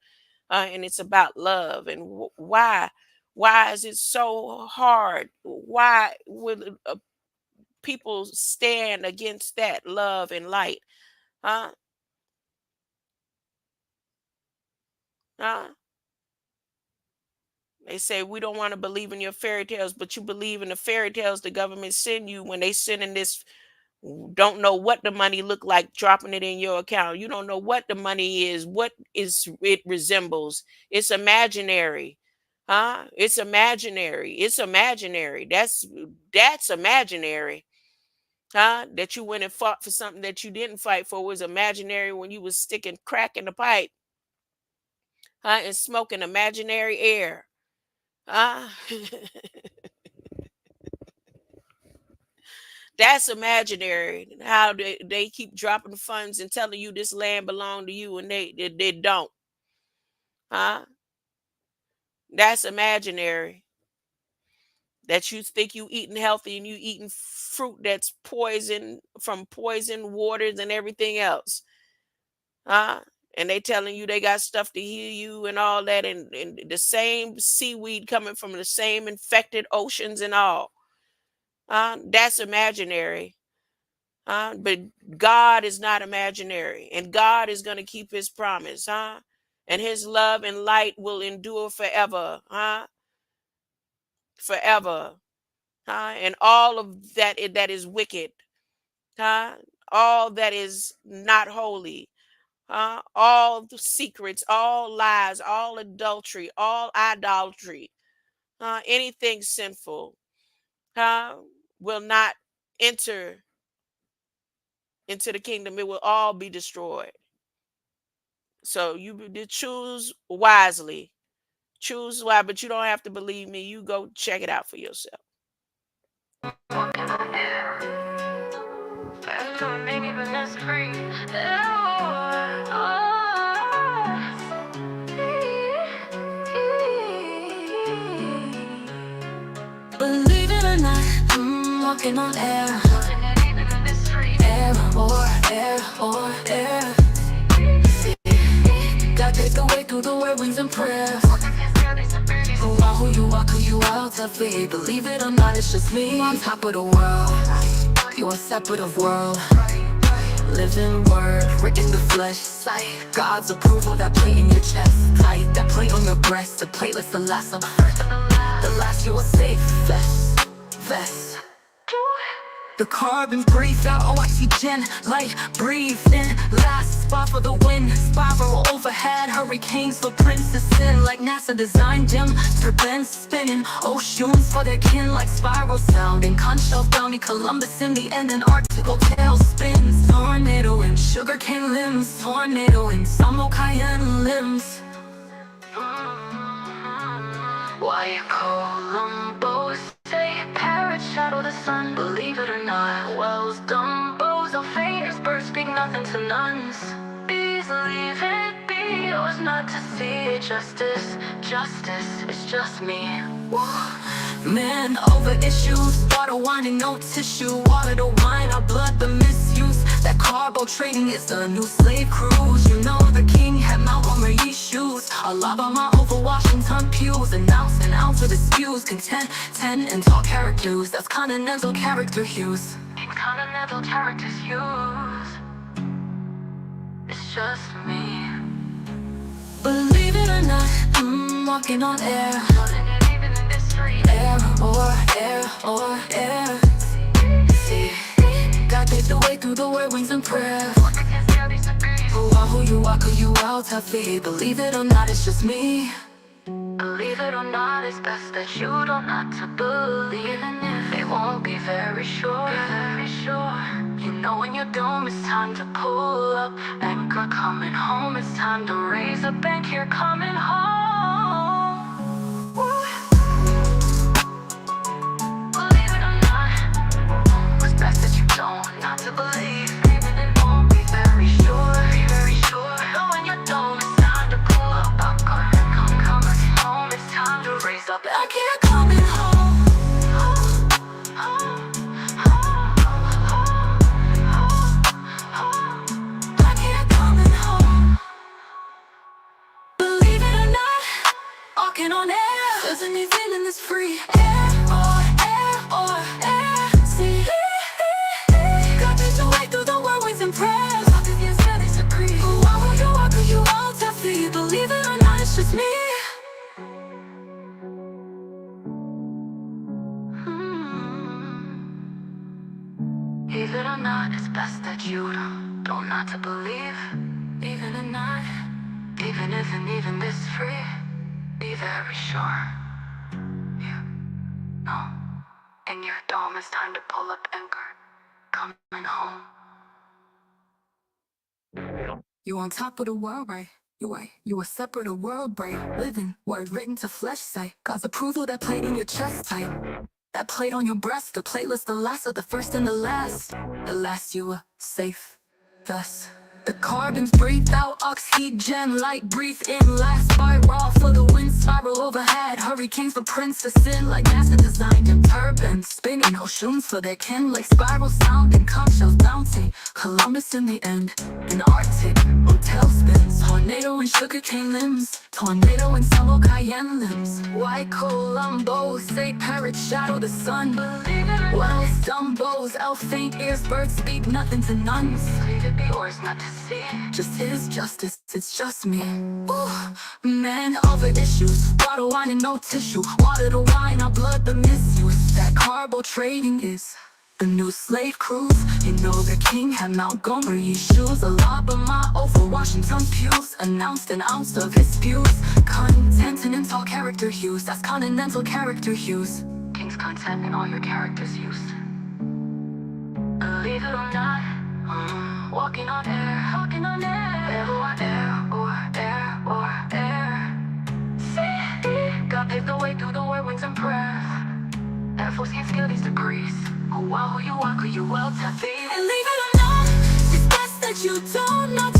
and it's about love. And why is it so hard? Why would people stand against that love and light? Huh? Huh? They say we don't want to believe in your fairy tales, but you believe in the fairy tales the government send you when they send in this. Don't know what the money look like, dropping it in your account. You don't know what the money is, what is it resembles. It's imaginary. Huh? It's imaginary. It's imaginary. That's imaginary. Huh? That you went and fought for something that you didn't fight for was imaginary when you was sticking crack in the pipe, huh? And smoking imaginary air. Huh? That's imaginary. How they keep dropping funds and telling you this land belong to you, and they don't. Huh? That's imaginary. That you think you eating healthy and you eating fruit that's poison from poison waters and everything else. Huh? And they telling you they got stuff to heal you and all that, and the same seaweed coming from the same infected oceans and all. That's imaginary. But God is not imaginary, and God is going to keep his promise, huh? And his love and light will endure forever, huh? Forever, huh? And all of that is wicked, huh? All that is not holy, huh? All the secrets, all lies, all adultery, all idolatry, anything sinful, huh? Will not enter into the kingdom. It will all be destroyed. So you choose wisely. Choose why, but you don't have to believe me. You go check it out for yourself. Believe it or not, I'm walking on air. Air or air or air. God take the way through the whirlwinds and prayers. Who you are, who you out to be. Believe it or not, it's just me. On top of the world, you're a separate of world. Living word, written in the flesh, sight. God's approval, that plate in your chest, tight. That plate on your breast, the platelets, the last of the last you will safe, vest. The carbon breathe out, oxygen, light, breathe in. Last spot for the wind, spiral overhead. Hurricanes, footprints descend like NASA designed them. Turbulence spinning, oceans for their kin like spiral sounding. Conch shelf bounty, Columbus in the end, and Arctic tail spins. Tornado and sugarcane limbs, tornado and some cayenne limbs. Why Columbo say parrot shadow the sun, believe it or not. Wells, Dumbos, or fainters, birds speak nothing to nuns. Bees leave it be, yours not to see. Justice, it's just me. Man over issues, water, wine and no tissue. Water to wine, our blood the misuse. That carbo trading is the new slave cruise. You know the king had Mount Omri shoes. A lava my over Washington pews. An ounce of disputes. Content, 10 and tall characters. That's continental character hues. Continental characters hues. It's just me. Believe it or not, I'm walking on air. Air or air. See, God take the way through the whirlwinds and prayer. Who you are, who you out to be. Believe it or not, it's just me. Believe it or not, it's best that you don't not to believe. And if it won't be very sure, you know when you're doomed, it's time to pull up. Anchor coming home, it's time to raise a bank here coming home. Believe it or not, it's best that you don't not to believe. Maybe it won't be very sure. Know when you're doomed, it's time to pull up. Come home, it's time to raise up back here coming home. Back here coming home. Believe it or not, not, it's best that you don't not to believe. Even or not, even if and even this is free. Be very sure. You know, in your dome it's time to pull up anchor. Coming home. You on top of the world, right? You a separate of world, right? Living, word written to flesh sight. God's approval that played in your chest tight. That played on your breast, the plateless, the last of the first and the last. The last you were safe, thus. The carbons breathe out, ox heat, gen light, breathe in, last spiral for the wind, spiral overhead. Hurricanes for prince to sin, like NASA designed in turbans. Spinning oceans for their kin, like spiral sound and conch shells bounty. Columbus in the end, an Arctic, hotel spins. Tornado and sugarcane limbs, tornado and summer cayenne limbs. White Columbo, say parrot shadow the sun. Well, stumbos, elf faint ears, birds speak nothing to nuns. To be yours, not to see. Just his justice, it's just me. Ooh, man over issues. Water, wine, and no tissue. Water to wine, our blood, the misuse. That carbo trading is the new slave cruise. You know the king had Montgomery's shoes. A lot but my over Washington pews. Announced an ounce of his spews. Continental character hues. That's continental character hues. King's content and all your characters used. Believe it or not, walking on air, air or air. See, God paved the way through the whirlwinds and prayer. Air Force can't scale these degrees. Who you are, who you well, Taffy. And leave it or not, it's best that you don't not